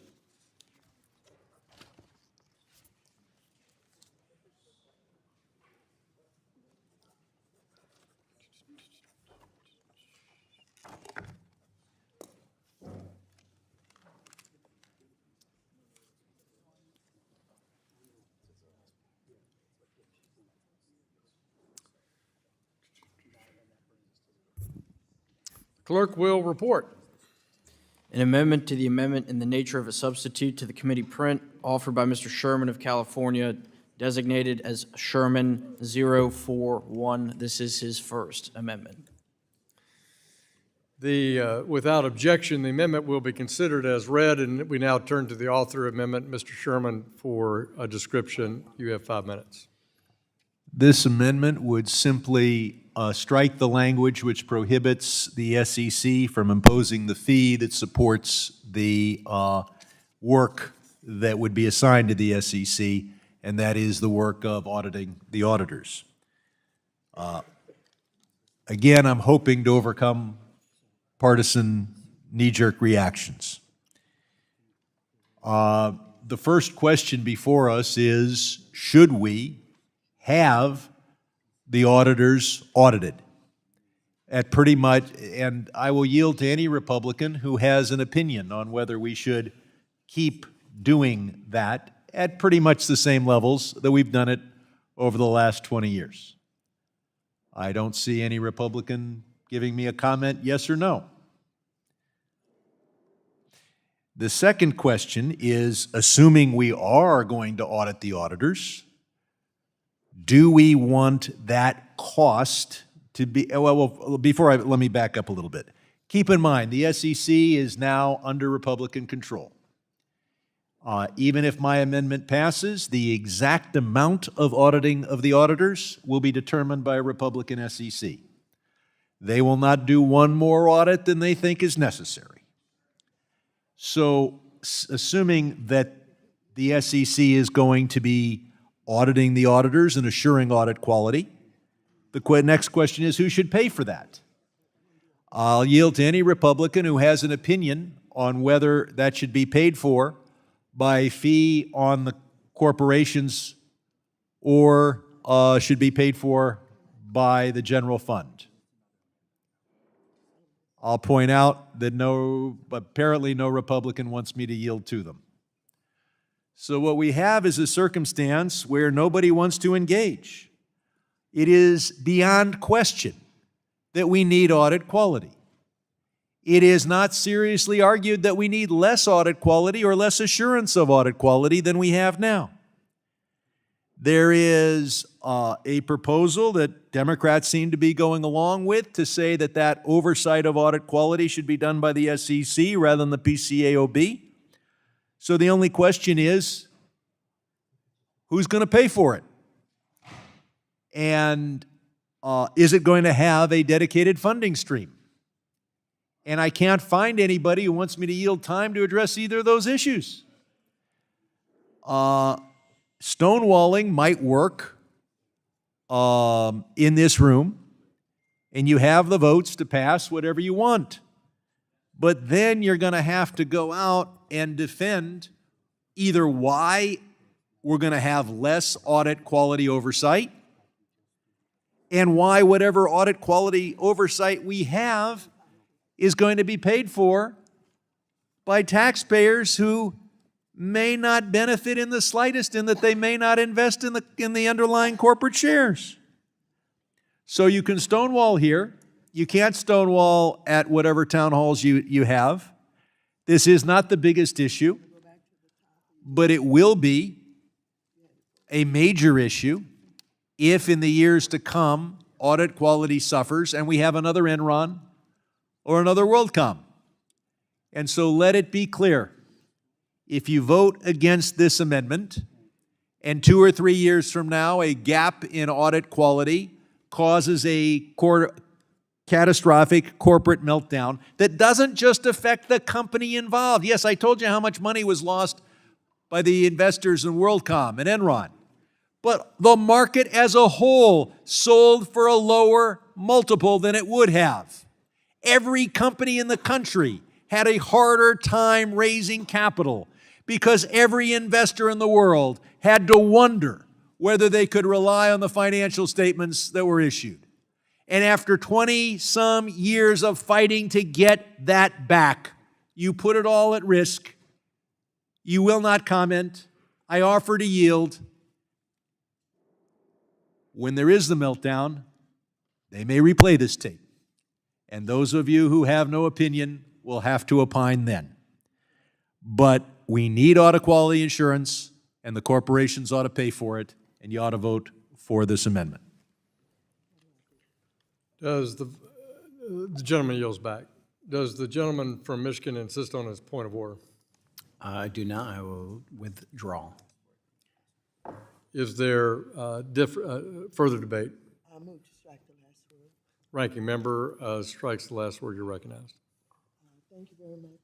Clerk will report. An amendment to the amendment in the nature of a substitute to the committee print offered by Mr. Sherman of California, designated as Sherman 041. This is his first amendment. Without objection, the amendment will be considered as read, and we now turn to the author amendment. Mr. Sherman, for a description, you have 5 minutes. This amendment would simply strike the language which prohibits the SEC from imposing the fee that supports the work that would be assigned to the SEC, and that is the work of auditing the auditors. Again, I'm hoping to overcome partisan knee-jerk reactions. The first question before us is, should we have the auditors audited? At pretty much, and I will yield to any Republican who has an opinion on whether we should keep doing that at pretty much the same levels that we've done it over the last 20 years. I don't see any Republican giving me a comment, yes or no. The second question is, assuming we are going to audit the auditors, do we want that cost to be, let me back up a little bit. Keep in mind, the SEC is now under Republican control. Even if my amendment passes, the exact amount of auditing of the auditors will be determined by a Republican SEC. They will not do one more audit than they think is necessary. So, assuming that the SEC is going to be auditing the auditors and assuring audit quality, the next question is, who should pay for that? I'll yield to any Republican who has an opinion on whether that should be paid for by fee on the corporations or should be paid for by the general fund. I'll point out that apparently no Republican wants me to yield to them. So what we have is a circumstance where nobody wants to engage. It is beyond question that we need audit quality. It is not seriously argued that we need less audit quality or less assurance of audit quality than we have now. There is a proposal that Democrats seem to be going along with to say that that oversight of audit quality should be done by the SEC rather than the PCAOB. So the only question is, who's going to pay for it? And is it going to have a dedicated funding stream? And I can't find anybody who wants me to yield time to address either of those issues. Stonewalling might work in this room, and you have the votes to pass whatever you want. But then you're going to have to go out and defend either why we're going to have less audit quality oversight and why whatever audit quality oversight we have is going to be paid for by taxpayers who may not benefit in the slightest, in that they may not invest in the underlying corporate shares. So you can stonewall here. You can't stonewall at whatever town halls you have. This is not the biggest issue, but it will be a major issue if in the years to come audit quality suffers and we have another Enron or another WorldCom. And so let it be clear, if you vote against this amendment and 2 or 3 years from now a gap in audit quality causes a catastrophic corporate meltdown that doesn't just affect the company involved. Yes, I told you how much money was lost by the investors in WorldCom and Enron. But the market as a whole sold for a lower multiple than it would have. Every company in the country had a harder time raising capital because every investor in the world had to wonder whether they could rely on the financial statements that were issued. And after 20-some years of fighting to get that back, you put it all at risk. You will not comment. I offer to yield. When there is the meltdown, they may replay this tape. And those of you who have no opinion will have to opine then. But we need audit quality insurance, and the corporations ought to pay for it, and you ought to vote for this amendment. Does the gentleman yields back. Does the gentleman from Michigan insist on his point of order? I do not. I will withdraw. Is there further debate? I move to strike the last word. Ranking member strikes the last word. You're recognized. Thank you very much,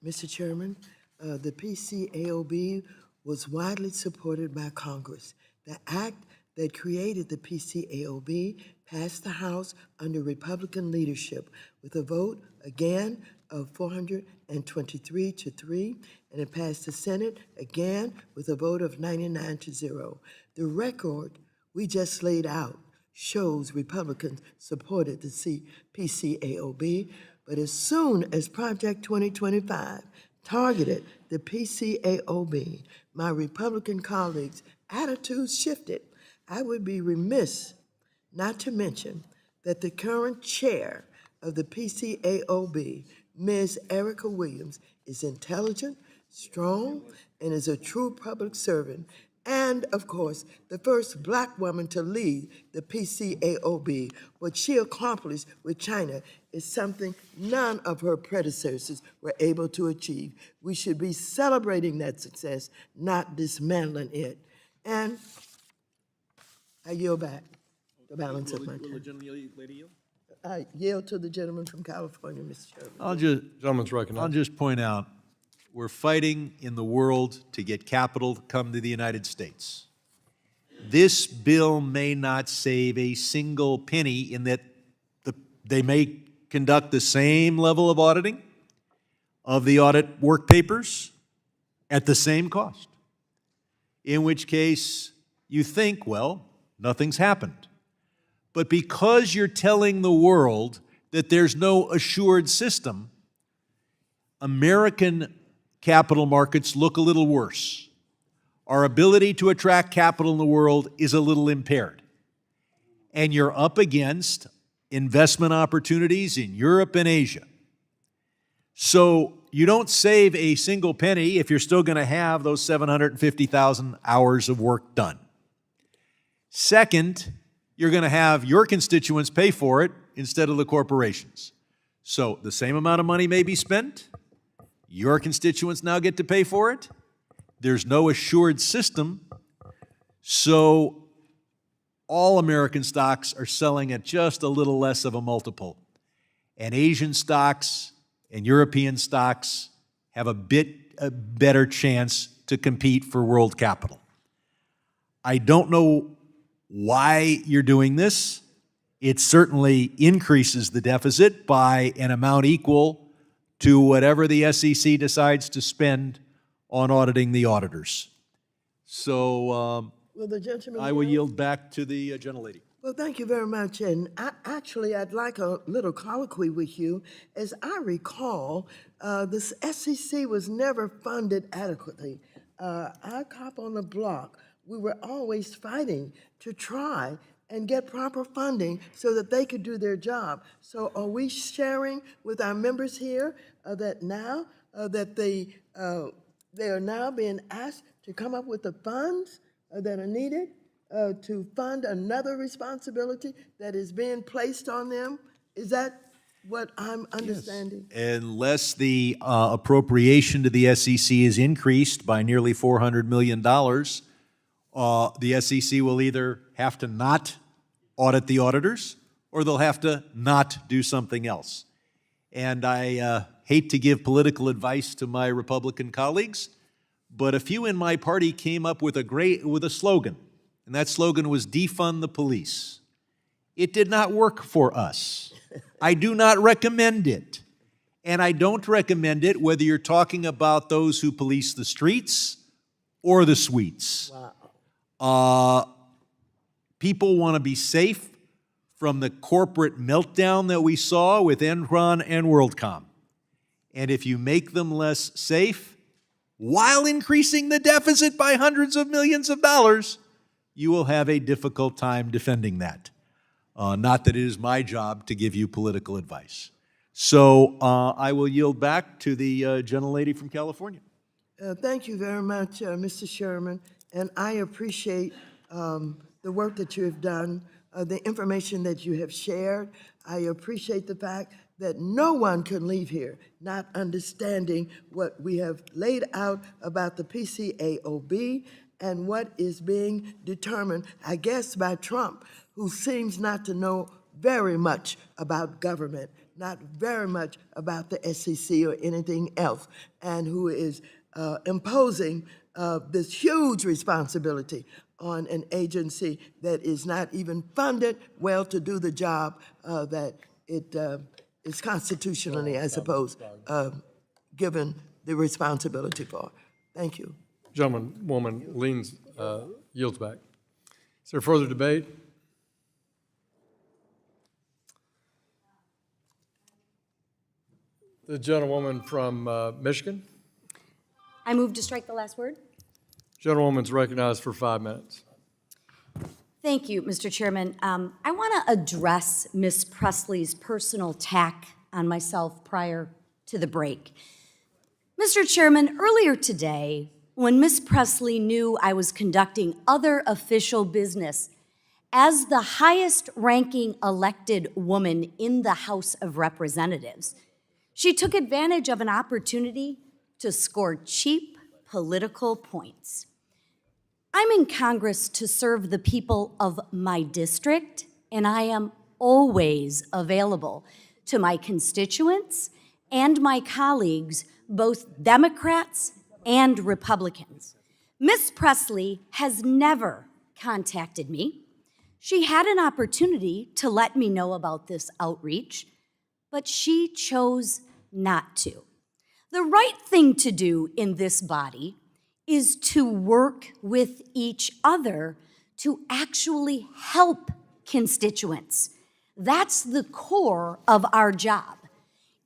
Mr. Chairman. The PCAOB was widely supported by Congress. The act that created the PCAOB passed the House under Republican leadership with a vote, again, of 423 to 3, and it passed the Senate, again, with a vote of 99 to 0. The record we just laid out shows Republicans supported the PCAOB, but as soon as Project 2025 targeted the PCAOB, my Republican colleagues' attitudes shifted. I would be remiss not to mention that the current chair of the PCAOB, Ms. Erica Williams, is intelligent, strong, and is a true public servant and and, of course, the first black woman to lead the PCAOB. What she accomplished with China is something none of her predecessors were able to achieve. We should be celebrating that success, not dismantling it. And I yield back the balance of my Will the time. gentle lady yield? I yield to the gentleman from California, Mr. Sherman. Gentleman's I'll recognized. just point out, we're fighting in the world to get capital to come to the United States. This bill may not save a single penny in that they may conduct the same level of auditing of the audit work papers at the same cost. In which case, you think, well, nothing's happened. But because you're telling the world that there's no assured system, American capital markets look a little worse. Our ability to attract capital in the world is a little impaired. And you're up against investment opportunities in Europe and Asia. So you don't save a single penny if you're still going to have those 750,000 hours of work done. Second, you're going to have your constituents pay for it instead of the corporations. So the same amount of money may be spent. Your constituents now get to pay for it. There's no assured system. So all American stocks are selling at just a little less of a multiple. And Asian stocks and European stocks have a better chance to compete for world capital. I don't know why you're doing this. It certainly increases the deficit by an amount equal to whatever the SEC decides to spend on auditing the auditors. So Will the gentleman I will yield back to the gentlelady. Well, thank you very much. And I'd like a little colloquy with you. As I recall, the SEC was never funded adequately. Our cop on the block, we were always fighting to try and get proper funding so that they could do their job. So are we sharing with our members here that now that they are now being asked to come up with the funds that are needed to fund another responsibility that is being placed on them? Is that what I'm understanding? Unless the appropriation to the SEC is increased by nearly $400 million, the SEC will either have to not audit the auditors or they'll have to not do something else. And I hate to give political advice to my Republican colleagues, but a few in my party came up with a slogan, and that slogan was defund the police. It did not work for us. I do not recommend it. And I don't recommend it whether you're talking about those who police the streets or the suites. People want to be safe from the corporate meltdown that we saw with Enron and WorldCom. And if you make them less safe, while increasing the deficit by hundreds of millions of dollars, you will have a difficult time defending that. Not that it is my job to give you political advice. So I will yield back to the gentlelady from California. Thank you very much, Mr. Sherman, and I appreciate the work that you have done, the information that you have shared. I appreciate the fact that no one can leave here not understanding what we have laid out about the PCAOB and what is being determined, I guess, by Trump, who seems not to know very much about government, not very much about the SEC or anything else, and who is imposing this huge responsibility on an agency that is not even funded well to do the job that it is constitutionally, I suppose, given the responsibility for. Thank you. Woman yields back. Is there further debate? The gentlewoman from Michigan. I move to strike the last word. Gentlewoman's recognized for 5 minutes. Thank you, Mr. Chairman. I want to address Ms. Presley's personal attack on myself prior to the break. Mr. Chairman, earlier today, when Miss Presley knew I was conducting other official business as the highest-ranking elected woman in the House of Representatives, she took advantage of an opportunity to score cheap political points. I'm in Congress to serve the people of my district, and I am always available to my constituents and my colleagues, both Democrats and Republicans. Miss Presley has never contacted me. She had an opportunity to let me know about this outreach, but she chose not to. The right thing to do in this body is to work with each other to actually help constituents. That's the core of our job.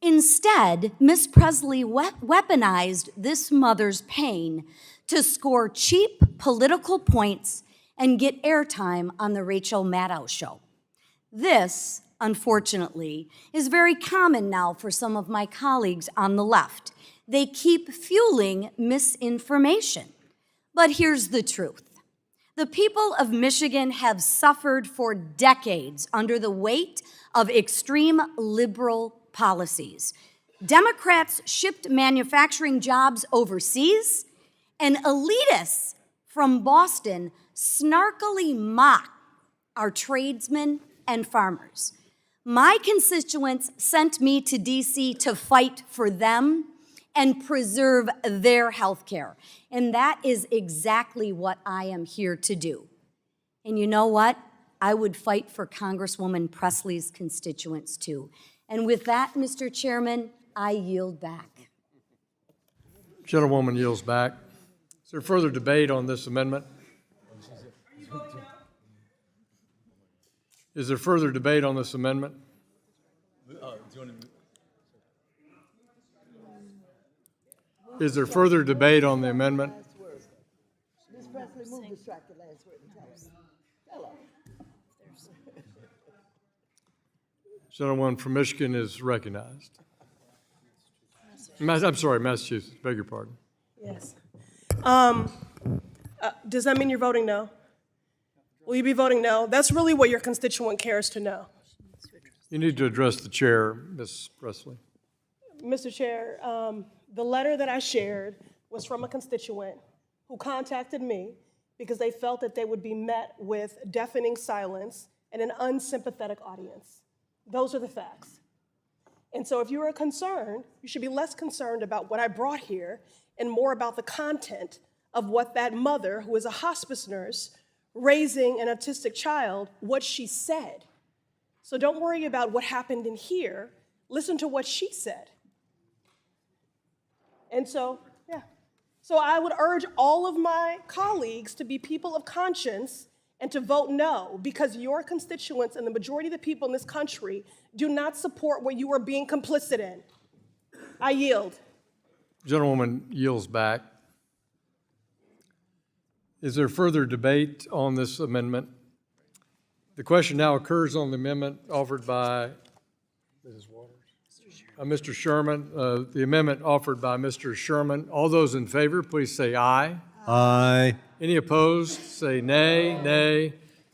Instead, Miss Presley weaponized this mother's pain to score cheap political points and get airtime on the Rachel Maddow show. This, unfortunately, is very common now for some of my colleagues on the left. They keep fueling misinformation. But here's the truth. The people of Michigan have suffered for decades under the weight of extreme liberal policies. Democrats shipped manufacturing jobs overseas, and elitists from Boston snarkily mock our tradesmen and farmers. My constituents sent me to DC to fight for them and preserve their health care. And that is exactly what I am here to do. And you know what? I would fight for Congresswoman Presley's constituents too. And with that, Mr. Chairman, I yield back. Gentlewoman yields back. Is there further debate on this amendment? Is there further debate on this amendment? Is there further debate on the amendment? Ms. Presley, move to strike the last word and tell us. Tell her. Gentleman from Michigan is recognized. I'm sorry, Massachusetts, beg your pardon. Yes. Does that mean you're voting no? Will you be voting no? That's really what your constituent cares to know. You need to address the chair, Ms. Presley. Mr. Chair, the letter that I shared was from a constituent who contacted me because they felt that they would be met with deafening silence and an unsympathetic audience. Those are the facts. And so if you are concerned, you should be less concerned about what I brought here and more about the content of what that mother, who is a hospice nurse, raising an autistic child, what she said. So don't worry about what happened in here. Listen to what she said. And so, yeah. So I would urge all of my colleagues to be people of conscience and to vote no, because your constituents and the majority of the people in this country do not support what you are being complicit in. I yield. Gentlewoman yields back. Is there further debate on this amendment? The question now occurs on the amendment offered by Mr. Sherman. The amendment offered by Mr. Sherman. All those in favor, please say aye. Aye. Any opposed, say nay. Nay.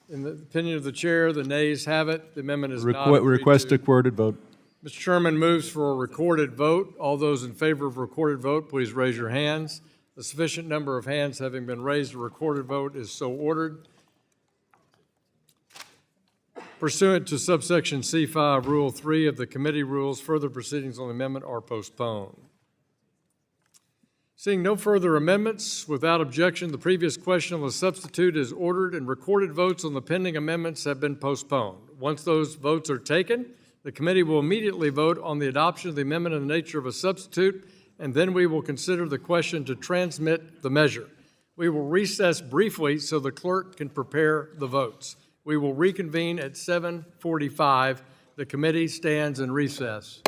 In the opinion of the chair, the nays have it. The amendment is not agreed Request to. a recorded vote. Mr. Sherman moves for a recorded vote. All those in favor of a recorded vote, please raise your hands. A sufficient number of hands having been raised, a recorded vote is so ordered. Pursuant to subsection C5, Rule 3 of the committee rules, further proceedings on the amendment are postponed. Seeing no further amendments, without objection, the previous question on the substitute is ordered and recorded votes on the pending amendments have been postponed. Once those votes are taken, the committee will immediately vote on the adoption of the amendment in the nature of a substitute, and then we will consider the question to transmit the measure. We will recess briefly so the clerk can prepare the votes. We will reconvene at 7:45. The committee stands in recess.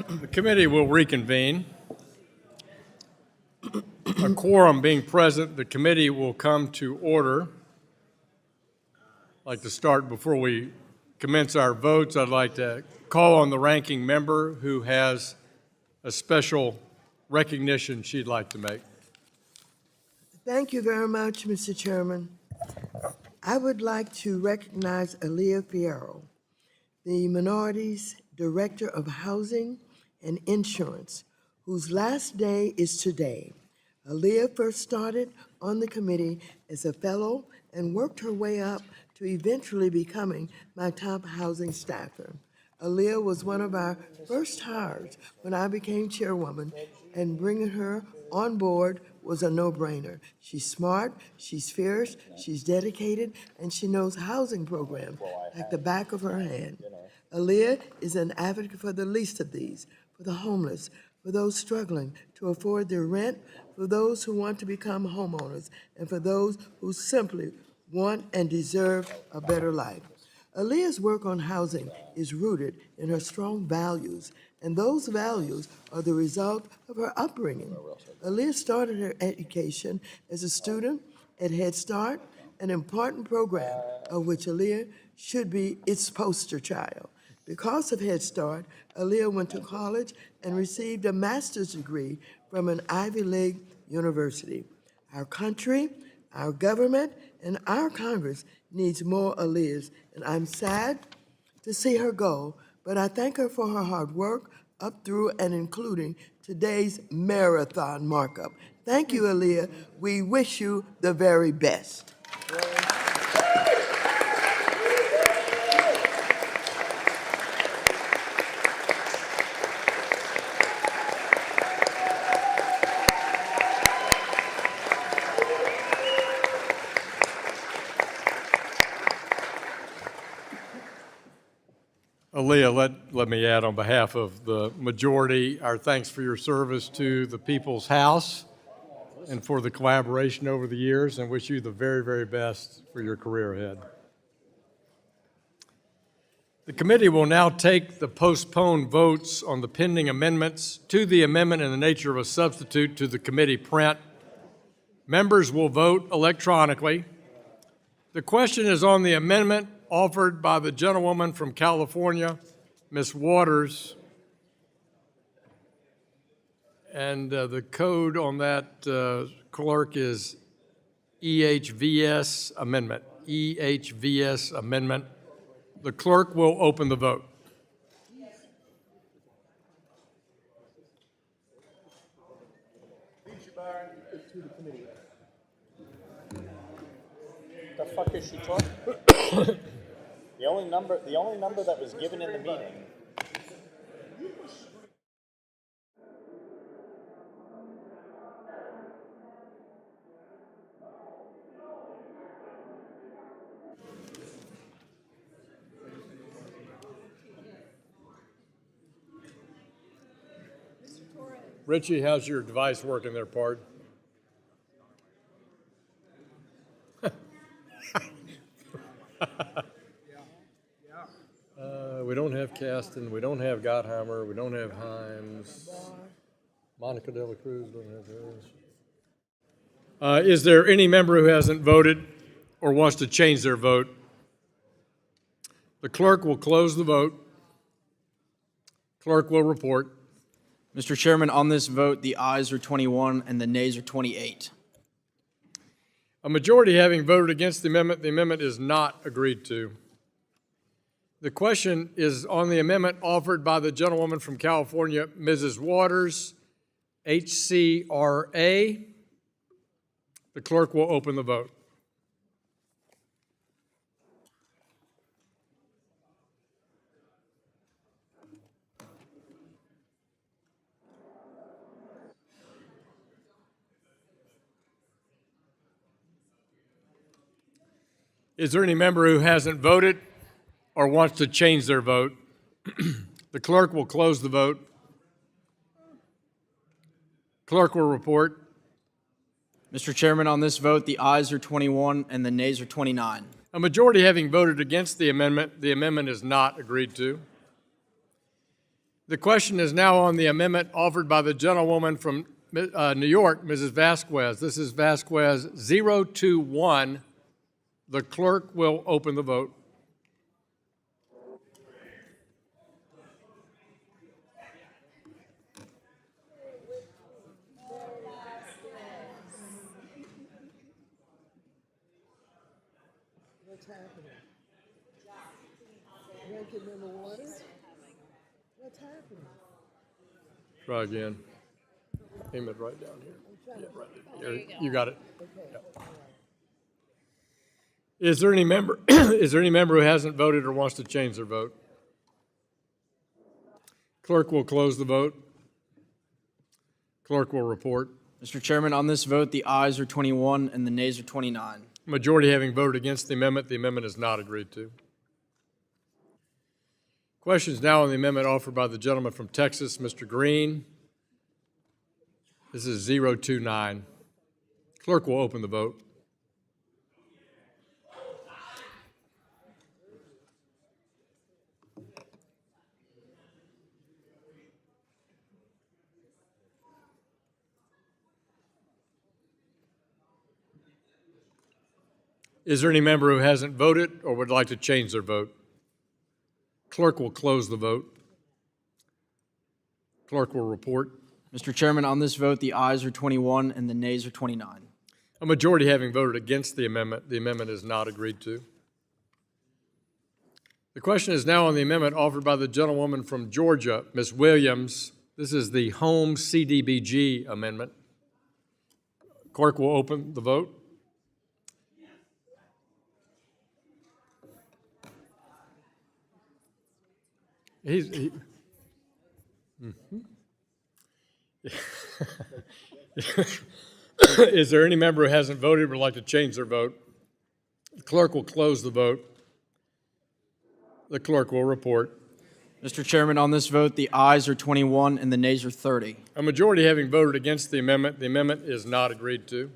The committee will reconvene. A quorum being present, the committee will come to order. I'd like to start before we commence our votes. I'd like to call on the ranking member who has a special recognition she'd like to make. Thank you very much, Mr. Chairman. I would like to recognize Aaliyah Fierro, the Minorities Director of Housing and Insurance, whose last day is today. Aaliyah first started on the committee as a fellow and worked her way up to eventually becoming my top housing staffer. Aaliyah was one of our first hires when I became chairwoman, and bringing her on board was a no-brainer. She's smart, she's fierce, she's dedicated, and she knows housing programs like the back of her hand. Aaliyah is an advocate for the least of these, for the homeless, for those struggling to afford their rent, for those who want to become homeowners, and for those who simply want and deserve a better life. Aaliyah's work on housing is rooted in her strong values, and those values are the result of her upbringing. Aaliyah started her education as a student at Head Start, an important program of which Aaliyah should be its poster child. Because of Head Start, Aaliyah went to college and received a master's degree from an Ivy League university. Our country, our government, and our Congress needs more Aaliyahs, and I'm sad to see her go, but I thank her for her hard work up through and including today's marathon markup. Thank you, Aaliyah. We wish you the very best. Aaliyah, let me add on behalf of the majority, our thanks for your service to the People's House and for the collaboration over the years, and wish you the very, very best for your career ahead. The committee will now take the postponed votes on the pending amendments to the amendment in the nature of a substitute to the committee print. Members will vote electronically. The question is on the amendment offered by the gentlewoman from California, Ms. Waters. And the code on that, clerk, is EHVS amendment. EHVS amendment. The clerk will open the vote. The fuck is she talking? The only number that was given in the meeting. Richie, how's your device working there, pard? We don't have Kasten, we don't have Gottheimer, we don't have Himes. Monica De La Cruz, don't have hers. Is there any member who hasn't voted or wants to change their vote? The clerk will close the vote. Clerk will report. Mr. Chairman, on this vote, the ayes are 21 and the nays are 28. A majority having voted against the amendment is not agreed to. The question is on the amendment offered by the gentlewoman from California, Mrs. Waters, HCRA. The clerk will open the vote. Is there any member who hasn't voted or wants to change their vote? The clerk will close the vote. Clerk will report. Mr. Chairman, on this vote, the ayes are 21 and the nays are 29. A majority having voted against the amendment is not agreed to. The question is now on the amendment offered by the gentlewoman from New York, Mrs. Vasquez. This is Vasquez 021. The clerk will open the vote. What's happening? Ranking member Waters? What's happening? Try again. Aim it right down here. Yeah, right there. You got it. Yep. Is there any member who hasn't voted or wants to change their vote? Clerk will close the vote. Clerk will report. Mr. Chairman, on this vote, the ayes are 21 and the nays are 29. Majority having voted against the amendment is not agreed to. Questions now on the amendment offered by the gentleman from Texas, Mr. Green. This is 029. Clerk will open the vote. Is there any member who hasn't voted or would like to change their vote? Clerk will close the vote. Clerk will report. Mr. Chairman, on this vote, the ayes are 21 and the nays are 29. A majority having voted against the amendment is not agreed to. The question is now on the amendment offered by the gentlewoman from Georgia, Ms. Williams. This is the Home CDBG amendment. Clerk will open the vote. Is there any member who hasn't voted or would like to change their vote? The clerk will close the vote. The clerk will report. Mr. Chairman, on this vote, the ayes are 21 and the nays are 30. A majority having voted against the amendment is not agreed to.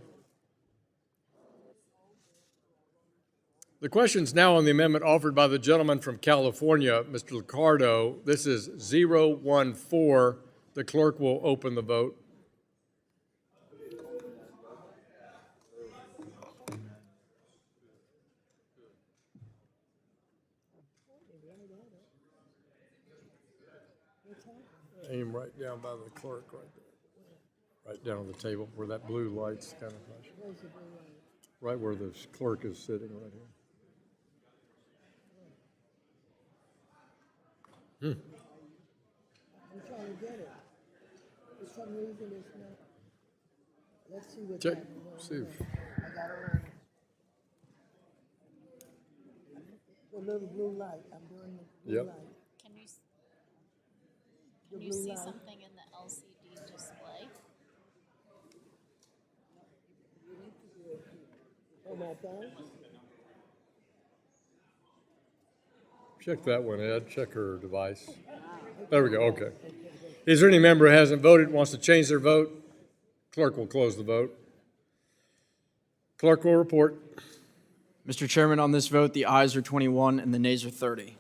The question is now on the amendment offered by the gentleman from California, Mr. Liccardo. This is 014. The clerk will open the vote. Aim right down by the clerk right there. Right down on the table where that blue light's kind of flashing. Right where the clerk is sitting right here. I'm trying to get it. For some reason it's not. Let's see what's Check. happening. See. I got it on. The little blue light. I'm doing the blue Yep. light. Can you see something in the LCD display? On my phone? Check that one, Ed. Check her device. There we go. Okay. Is there any member who hasn't voted, wants to change their vote? Clerk will close the vote. Clerk will report. Mr. Chairman, on this vote, the ayes are 21 and the nays are 30.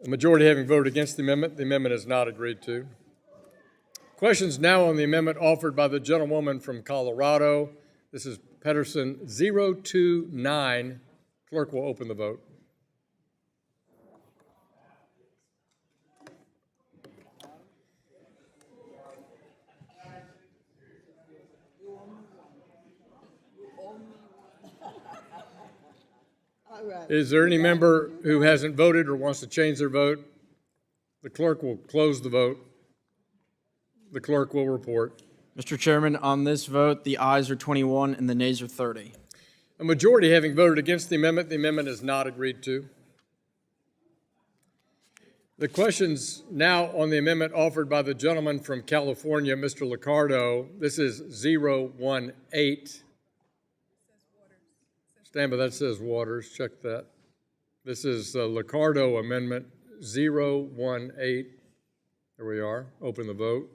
A majority having voted against the amendment is not agreed to. Questions now on the amendment offered by the gentlewoman from Colorado. This is Pedersen 029. Clerk will open the vote. All right. Is there any member who hasn't voted or wants to change their vote? The clerk will close the vote. The clerk will report. Mr. Chairman, on this vote, the ayes are 21 and the nays are 30. A majority having voted against the amendment is not agreed to. The questions now on the amendment offered by the gentleman from California, Mr. Liccardo. This is 018. Stand by, that says Waters. Check that. This is the Liccardo Amendment 018. There we are. Open the vote.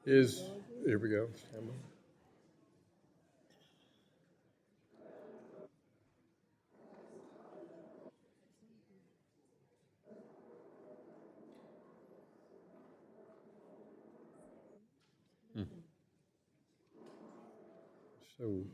Here we go. Stand by. So,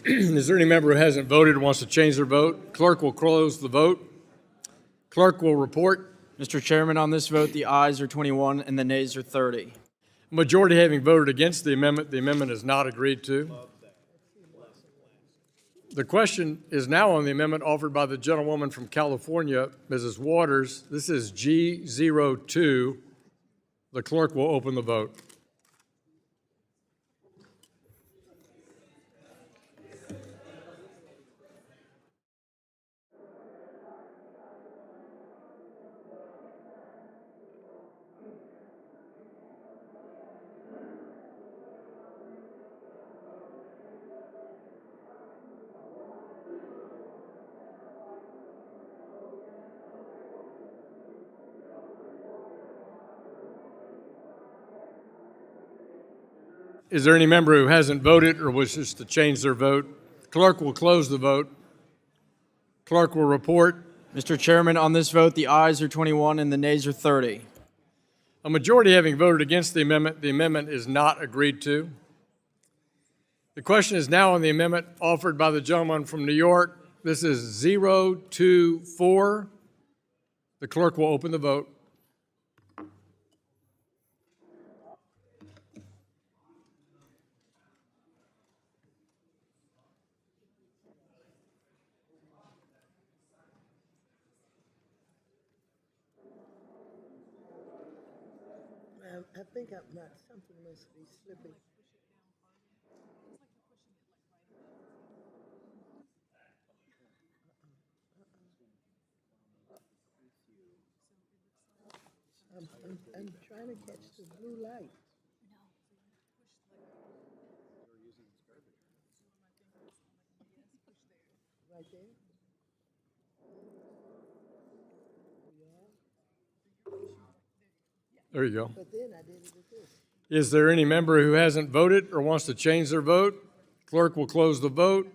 is there any member who hasn't voted and wants to change their vote? Clerk will close the vote. Clerk will report. Mr. Chairman, on this vote, the ayes are 21 and the nays are 30. Majority having voted against the amendment is not agreed to. The question is now on the amendment offered by the gentlewoman from California, Mrs. Waters. This is G02. The clerk will open the vote. Is there any member who hasn't voted or wishes to change their vote? Clerk will close the vote. Clerk will report. Mr. Chairman, on this vote, the ayes are 21 and the nays are 30. A majority having voted against the amendment is not agreed to. The question is now on the amendment offered by the gentleman from New York. This is 024. The clerk will open the vote. I think I'm not, something must be slipping. I'm trying to catch the blue light. Right there? There you go. But then I did it with this. Is there any member who hasn't voted or wants to change their vote? Clerk will close the vote.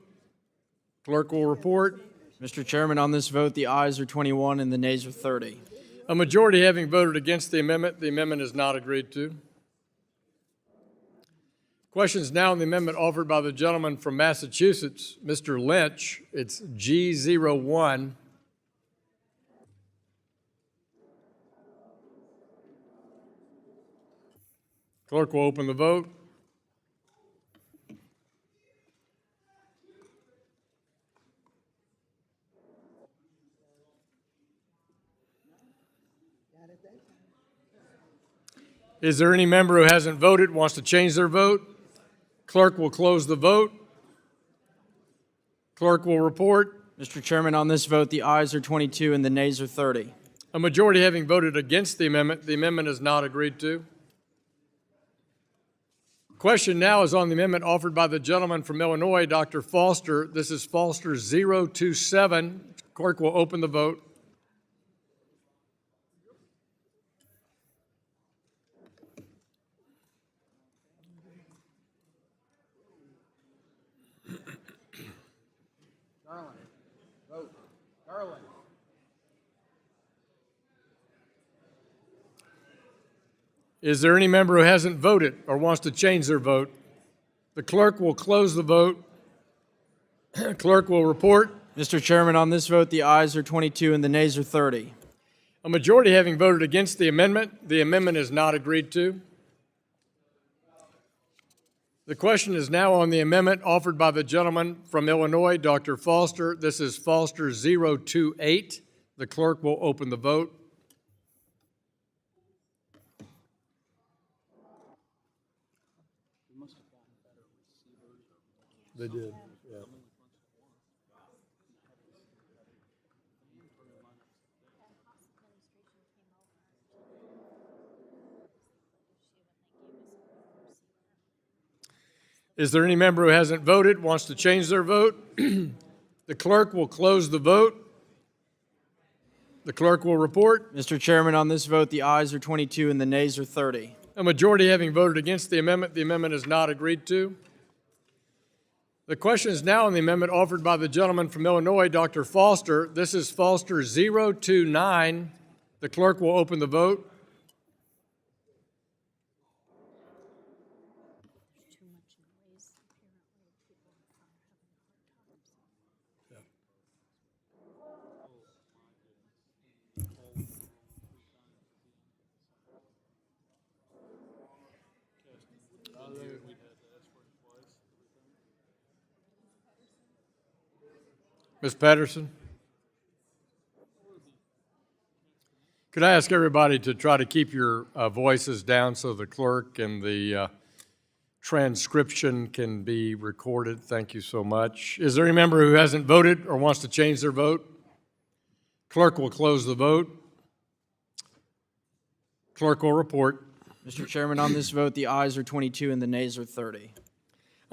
Clerk will report. Mr. Chairman, on this vote, the ayes are 21 and the nays are 30. A majority having voted against the amendment is not agreed to. Questions now on the amendment offered by the gentleman from Massachusetts, Mr. Lynch. It's G01. Clerk will open the vote. Is there any member who hasn't voted, wants to change their vote? Clerk will close the vote. Clerk will report. Mr. Chairman, on this vote, the ayes are 22 and the nays are 30. A majority having voted against the amendment is not agreed to. Question now is on the amendment offered by the gentleman from Illinois, Dr. Foster. This is Foster 027. Clerk will open the vote. Is there any member who hasn't voted or wants to change their vote? The clerk will close the vote. Clerk will report. Mr. Chairman, on this vote, the ayes are 22 and the nays are 30. A majority having voted against the amendment is not agreed to. The question is now on the amendment offered by the gentleman from Illinois, Dr. Foster. This is Foster 028. The clerk will open the vote. They did, yeah. Is there any member who hasn't voted, wants to change their vote? The clerk will close the vote. The clerk will report. Mr. Chairman, on this vote, the ayes are 22 and the nays are 30. A majority having voted against the amendment is not agreed to. The question is now on the amendment offered by the gentleman from Illinois, Dr. Foster. This is Foster 029. The clerk will open the vote. Ms. Patterson? Could I ask everybody to try to keep your voices down so the clerk and the transcription can be recorded? Thank you so much. Is there any member who hasn't voted or wants to change their vote? Clerk will close the vote. Clerk will report. Mr. Chairman, on this vote, the ayes are 22 and the nays are 30.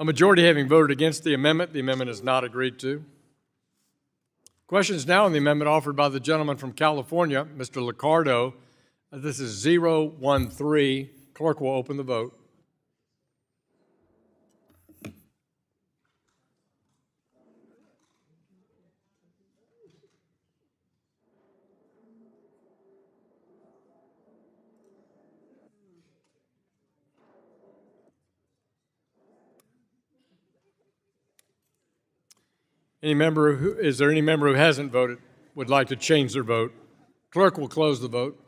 A majority having voted against the amendment is not agreed to. Question is now on the amendment offered by the gentleman from California, Mr. Liccardo. This is 013. Clerk will open the vote. Is there any member who hasn't voted, would like to change their vote? Clerk will close the vote.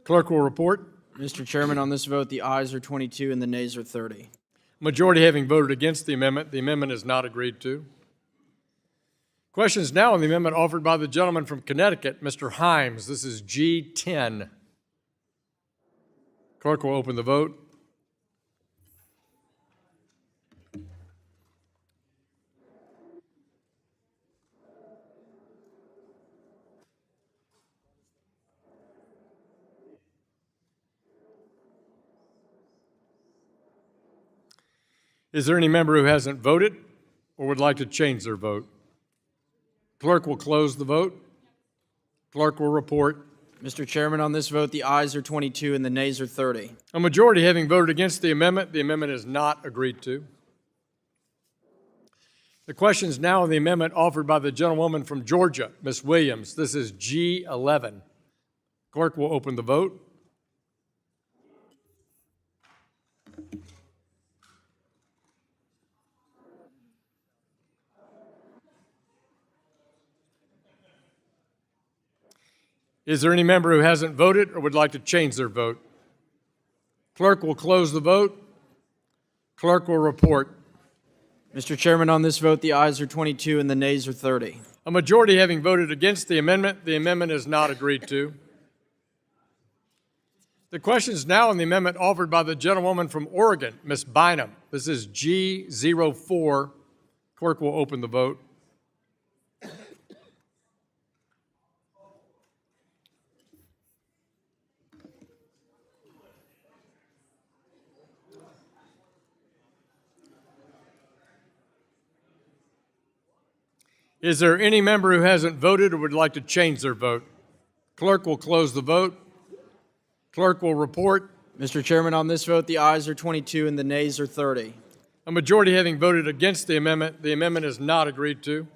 Clerk will report. Mr. Chairman, on this vote, the ayes are 22 and the nays are 30. Majority having voted against the amendment is not agreed to. Question is now on the amendment offered by the gentleman from Connecticut, Mr. Himes. This is G10. Clerk will open the vote. Is there any member who hasn't voted or would like to change their vote? Clerk will close the vote. Clerk will report. Mr. Chairman, on this vote, the ayes are 22 and the nays are 30. A majority having voted against the amendment is not agreed to. The question is now on the amendment offered by the gentlewoman from Georgia, Ms. Williams. This is G11. Clerk will open the vote. Is there any member who hasn't voted or would like to change their vote? Clerk will close the vote. Clerk will report. Mr. Chairman, on this vote, the ayes are 22 and the nays are 30. A majority having voted against the amendment is not agreed to. The question is now on the amendment offered by the gentlewoman from Oregon, Ms. Bynum. This is G04. Clerk will open the vote. Is there any member who hasn't voted or would like to change their vote? Clerk will close the vote. Clerk will report. Mr. Chairman, on this vote, the ayes are 22 and the nays are 30. A majority having voted against the amendment is not agreed to.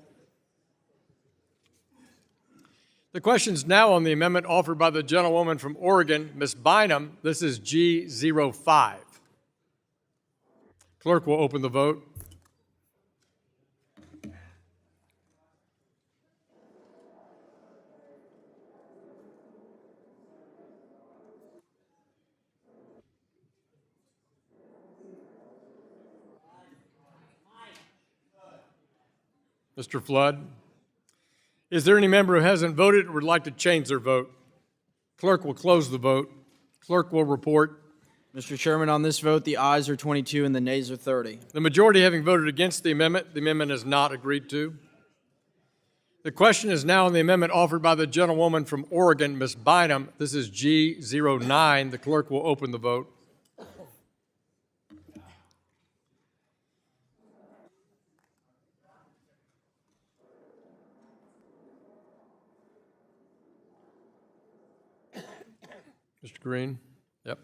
The question is now on the amendment offered by the gentlewoman from Oregon, Ms. Bynum. This is G05. Clerk will open the vote. Mr. Flood? Is there any member who hasn't voted or would like to change their vote? Clerk will close the vote. Clerk will report. Mr. Chairman, on this vote, the ayes are 22 and the nays are 30. The majority having voted against the amendment is not agreed to. The question is now on the amendment offered by the gentlewoman from Oregon, Ms. Bynum. This is G09. The clerk will open the vote. Mr. Green? Yep.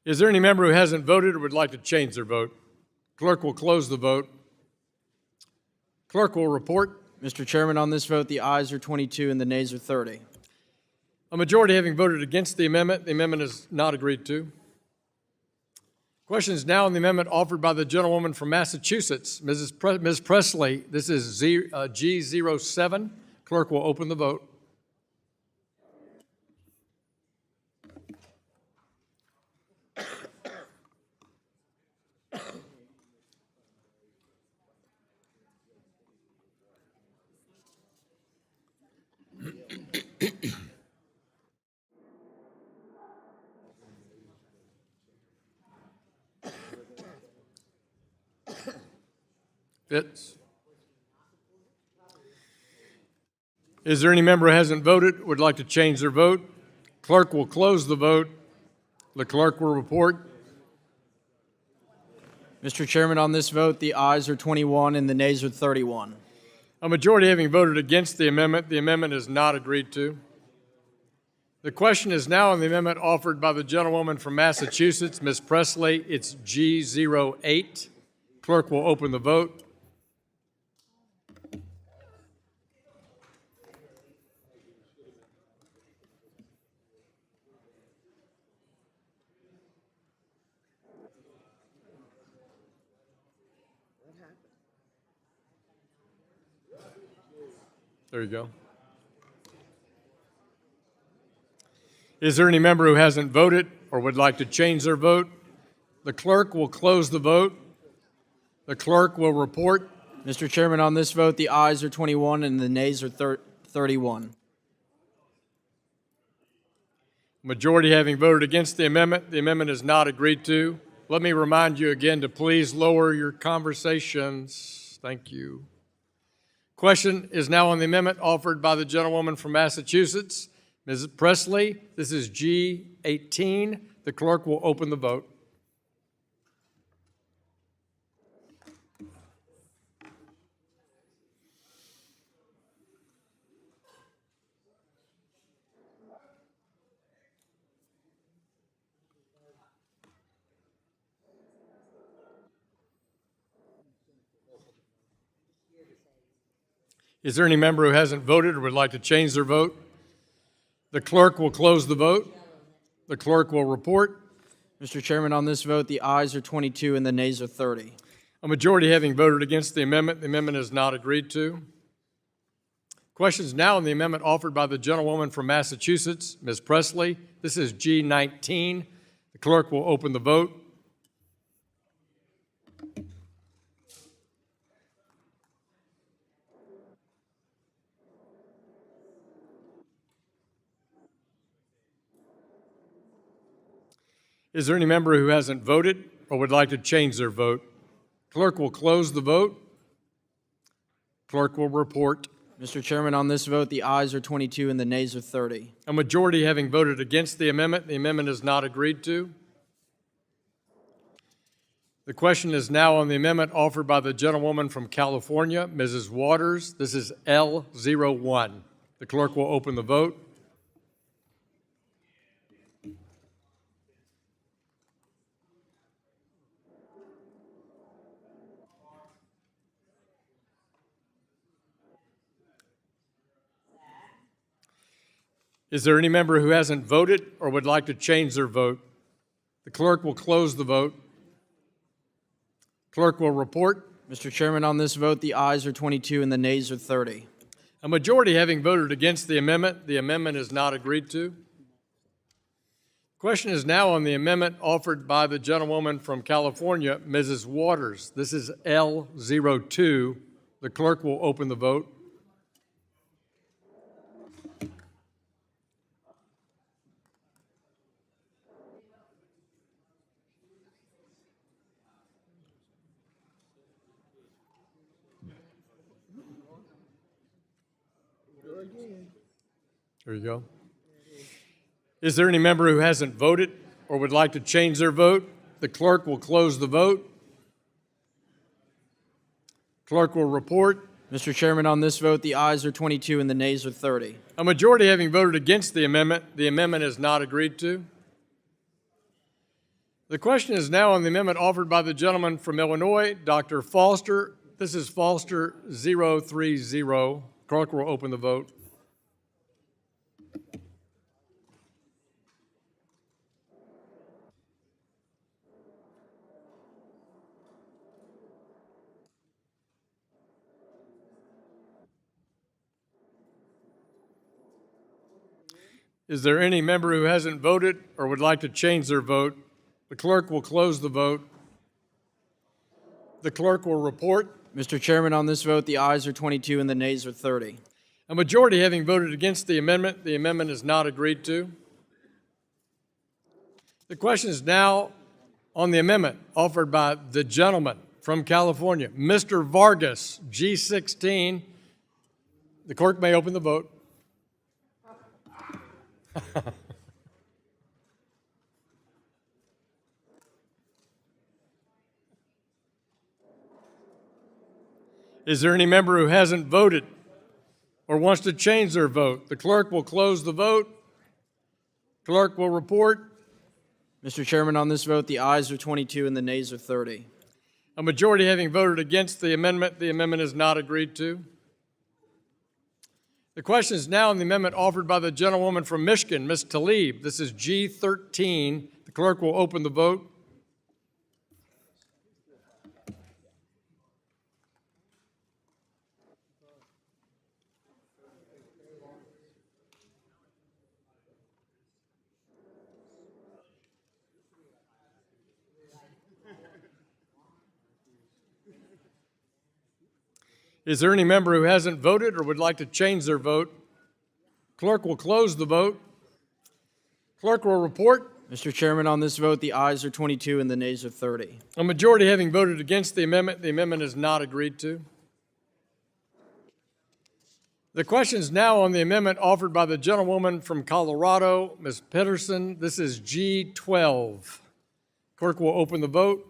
Is there any member who hasn't voted or would like to change their vote? Clerk will close the vote. Clerk will report. Mr. Chairman, on this vote, the ayes are 22 and the nays are 30. A majority having voted against the amendment is not agreed to. Question is now on the amendment offered by the gentlewoman from Massachusetts, Ms. Presley. This is G07. Clerk will open the vote. Fitz. Is there any member who hasn't voted, would like to change their vote? Clerk will close the vote. The clerk will report. Mr. Chairman, on this vote, the ayes are 21 and the nays are 31. A majority having voted against the amendment is not agreed to. The question is now on the amendment offered by the gentlewoman from Massachusetts, Ms. Presley. It's G08. Clerk will open the vote. There you go. Is there any member who hasn't voted or would like to change their vote? The clerk will close the vote. The clerk will report. Mr. Chairman, on this vote, the ayes are 21 and the nays are 31. Majority having voted against the amendment is not agreed to. Let me remind you again to please lower your conversations. Thank you. Question is now on the amendment offered by the gentlewoman from Massachusetts, Ms. Presley. This is G18. The clerk will open the vote. Is there any member who hasn't voted or would like to change their vote? The clerk will close the vote. The clerk will report. Mr. Chairman, on this vote, the ayes are 22 and the nays are 30. A majority having voted against the amendment is not agreed to. Questions now on the amendment offered by the gentlewoman from Massachusetts, Ms. Presley. This is G19. The clerk will open the vote. Is there any member who hasn't voted or would like to change their vote? Clerk will close the vote. Clerk will report. Mr. Chairman, on this vote, the ayes are 22 and the nays are 30. A majority having voted against the amendment is not agreed to. The question is now on the amendment offered by the gentlewoman from California, Mrs. Waters. This is L01. The clerk will open the vote. Is there any member who hasn't voted or would like to change their vote? The clerk will close the vote. Clerk will report. Mr. Chairman, on this vote, the ayes are 22 and the nays are 30. A majority having voted against the amendment is not agreed to. Question is now on the amendment offered by the gentlewoman from California, Mrs. Waters. This is L02. The clerk will open the vote. There you go. Is there any member who hasn't voted or would like to change their vote? The clerk will close the vote. Clerk will report. Mr. Chairman, on this vote, the ayes are 22 and the nays are 30. A majority having voted against the amendment is not agreed to. The question is now on the amendment offered by the gentleman from Illinois, Dr. Foster. This is Foster 030. Clerk will open the vote. Is there any member who hasn't voted or would like to change their vote? The clerk will close the vote. The clerk will report. Mr. Chairman, on this vote, the ayes are 22 and the nays are 30. A majority having voted against the amendment is not agreed to. The question is now on the amendment offered by the gentleman from California, Mr. Vargas, G16. The clerk may open the vote. Is there any member who hasn't voted or wants to change their vote? The clerk will close the vote. Clerk will report. Mr. Chairman, on this vote, the ayes are 22 and the nays are 30. A majority having voted against the amendment is not agreed to. The question is now on the amendment offered by the gentlewoman from Michigan, Ms. Tlaib. This is G13. The clerk will open the vote. Is there any member who hasn't voted or would like to change their vote? Clerk will close the vote. Clerk will report. Mr. Chairman, on this vote, the ayes are 22 and the nays are 30. A majority having voted against the amendment is not agreed to. The question is now on the amendment offered by the gentlewoman from Colorado, Ms. Pedersen. This is G12. Clerk will open the vote.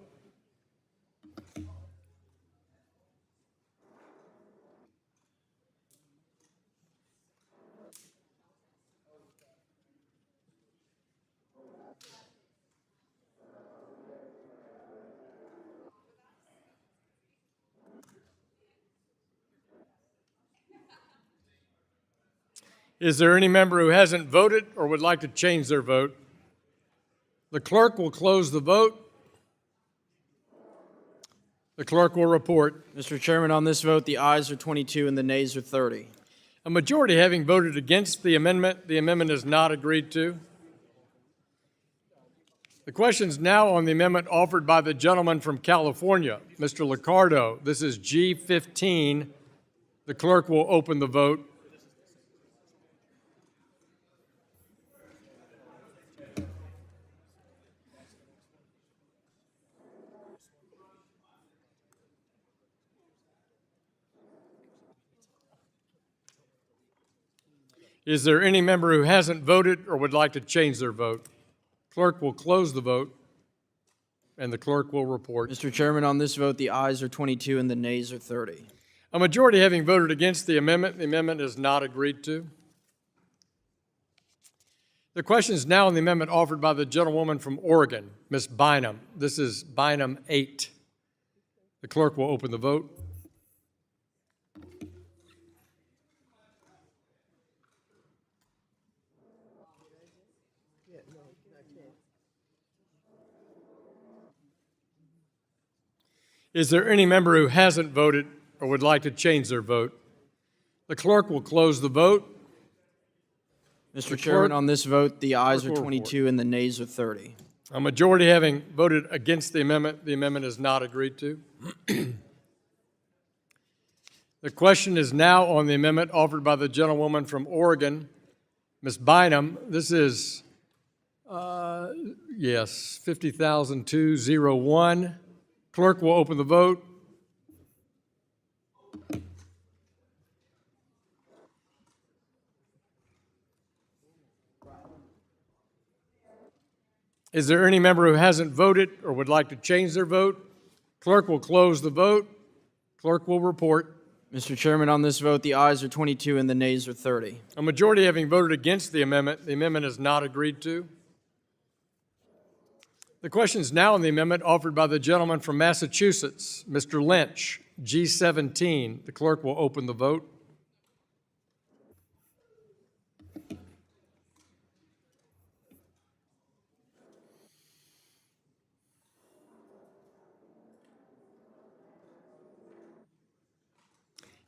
Is there any member who hasn't voted or would like to change their vote? The clerk will close the vote. The clerk will report. Mr. Chairman, on this vote, the ayes are 22 and the nays are 30. A majority having voted against the amendment is not agreed to. The question is now on the amendment offered by the gentleman from California, Mr. Liccardo. This is G15. The clerk will open the vote. Is there any member who hasn't voted or would like to change their vote? Clerk will close the vote, and the clerk will report. Mr. Chairman, on this vote, the ayes are 22 and the nays are 30. A majority having voted against the amendment is not agreed to. The question is now on the amendment offered by the gentlewoman from Oregon, Ms. Bynum. This is Bynum 8. The clerk will open the vote. Is there any member who hasn't voted or would like to change their vote? The clerk will close the vote. Mr. Chairman, clerk- on this vote, the ayes are clerk will 22 and the nays are 30. A majority having voted against the amendment is not agreed to. The question is now on the amendment offered by the gentlewoman from Oregon, Ms. Bynum. This is, 50,201. Clerk will open the vote. Is there any member who hasn't voted or would like to change their vote? Clerk will close the vote. Clerk will report. Mr. Chairman, on this vote, the ayes are 22 and the nays are 30. A majority having voted against the amendment is not agreed to. The question is now on the amendment offered by the gentleman from Massachusetts, Mr. Lynch, G17. The clerk will open the vote.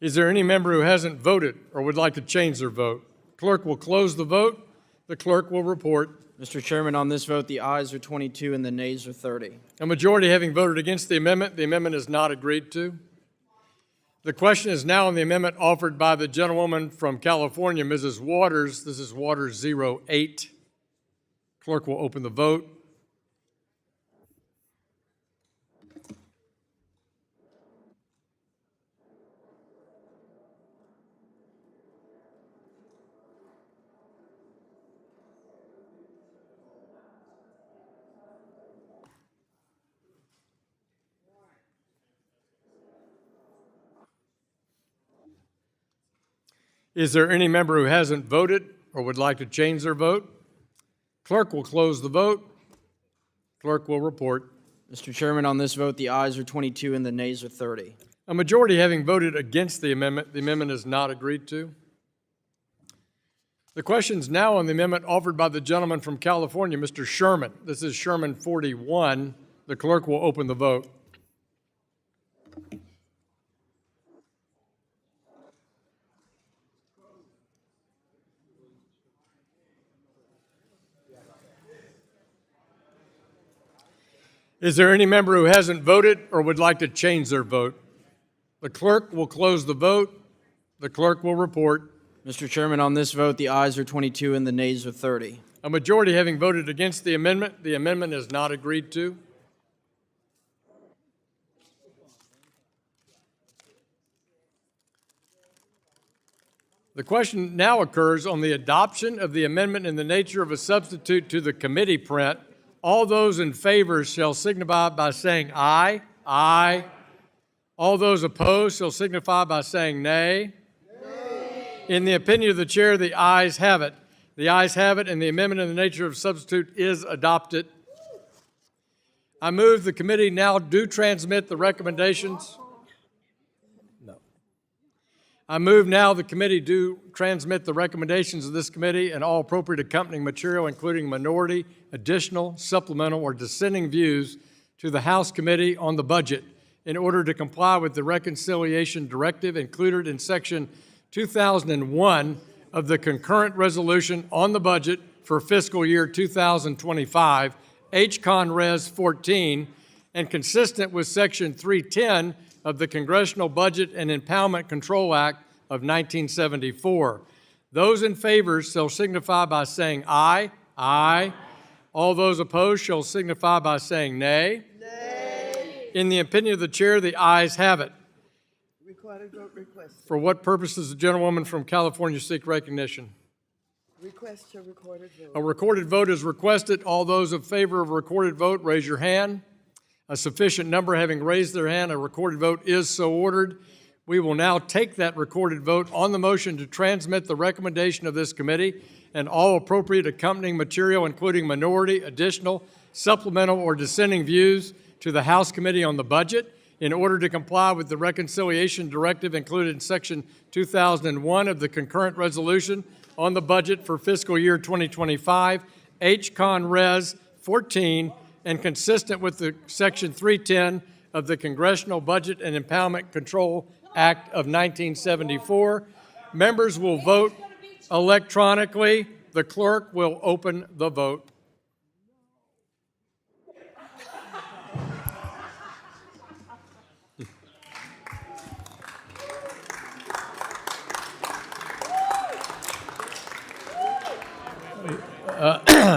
Is there any member who hasn't voted or would like to change their vote? Clerk will close the vote. The clerk will report. Mr. Chairman, on this vote, the ayes are 22 and the nays are 30. A majority having voted against the amendment is not agreed to. The question is now on the amendment offered by the gentlewoman from California, Mrs. Waters. This is Waters 08. Clerk will open the vote. Is there any member who hasn't voted or would like to change their vote? Clerk will close the vote. Clerk will report. Mr. Chairman, on this vote, the ayes are 22 and the nays are 30. A majority having voted against the amendment is not agreed to. The question is now on the amendment offered by the gentleman from California, Mr. Sherman. This is Sherman 41. The clerk will open the vote. Is there any member who hasn't voted or would like to change their vote? The clerk will close the vote. The clerk will report. Mr. Chairman, on this vote, the ayes are 22 and the nays are 30. A majority having voted against the amendment is not agreed to. The question now occurs on the adoption of the amendment in the nature of a substitute to the committee print. All those in favor shall signify by saying aye. Aye. All those opposed shall signify by saying nay. Nay. In the opinion of the chair, the ayes have it. The ayes have it, and the amendment in the nature of substitute is adopted. I move the committee now do transmit the recommendations. I move now the committee do transmit the recommendations of this committee and all appropriate accompanying material, including minority, additional, supplemental, or dissenting views to the House Committee on the Budget in order to comply with the reconciliation directive included in Section 2001 of the concurrent resolution on the budget for fiscal year 2025, H-Con Res 14, and consistent with Section 310 of the Congressional Budget and Impoundment Control Act of 1974. Those in favor shall signify by saying aye. Aye. All those opposed shall signify by saying nay. Nay. In the opinion of the chair, the ayes have it. Recorded vote requested. For what purpose does the gentlewoman from California seek recognition? Request a recorded vote. A recorded vote is requested. All those in favor of a recorded vote, raise your hand. A sufficient number having raised their hand, a recorded vote is so ordered. We will now take that recorded vote on the motion to transmit the recommendation of this committee and all appropriate accompanying material, including minority, additional, supplemental, or dissenting views to the House Committee on the Budget in order to comply with the reconciliation directive included in Section 2001 of the concurrent resolution on the budget for fiscal year 2025, H-Con Res 14, and consistent with the Section 310 of the Congressional Budget and Impoundment Control Act of 1974. Members will vote electronically. The clerk will open the vote.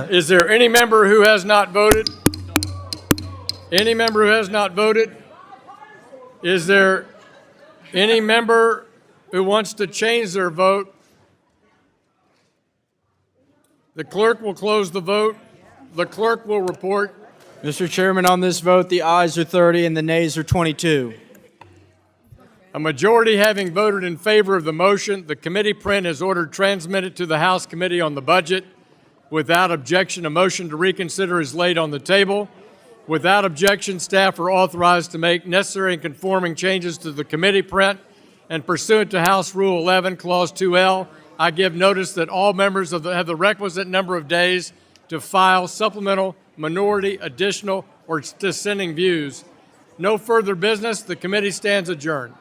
Is there any member who has not voted? Any member who has not voted? Is there any member who wants to change their vote? The clerk will close the vote. The clerk will report. Mr. Chairman, on this vote, the ayes are 30 and the nays are 22. A majority having voted in favor of the motion, the committee print is ordered transmitted to the House Committee on the Budget. Without objection, a motion to reconsider is laid on the table. Without objection, staff are authorized to make necessary and conforming changes to the committee print. And pursuant to House Rule 11, Clause 2L, I give notice that all members have the requisite number of days to file supplemental, minority, additional, or dissenting views. No further business. The committee stands adjourned.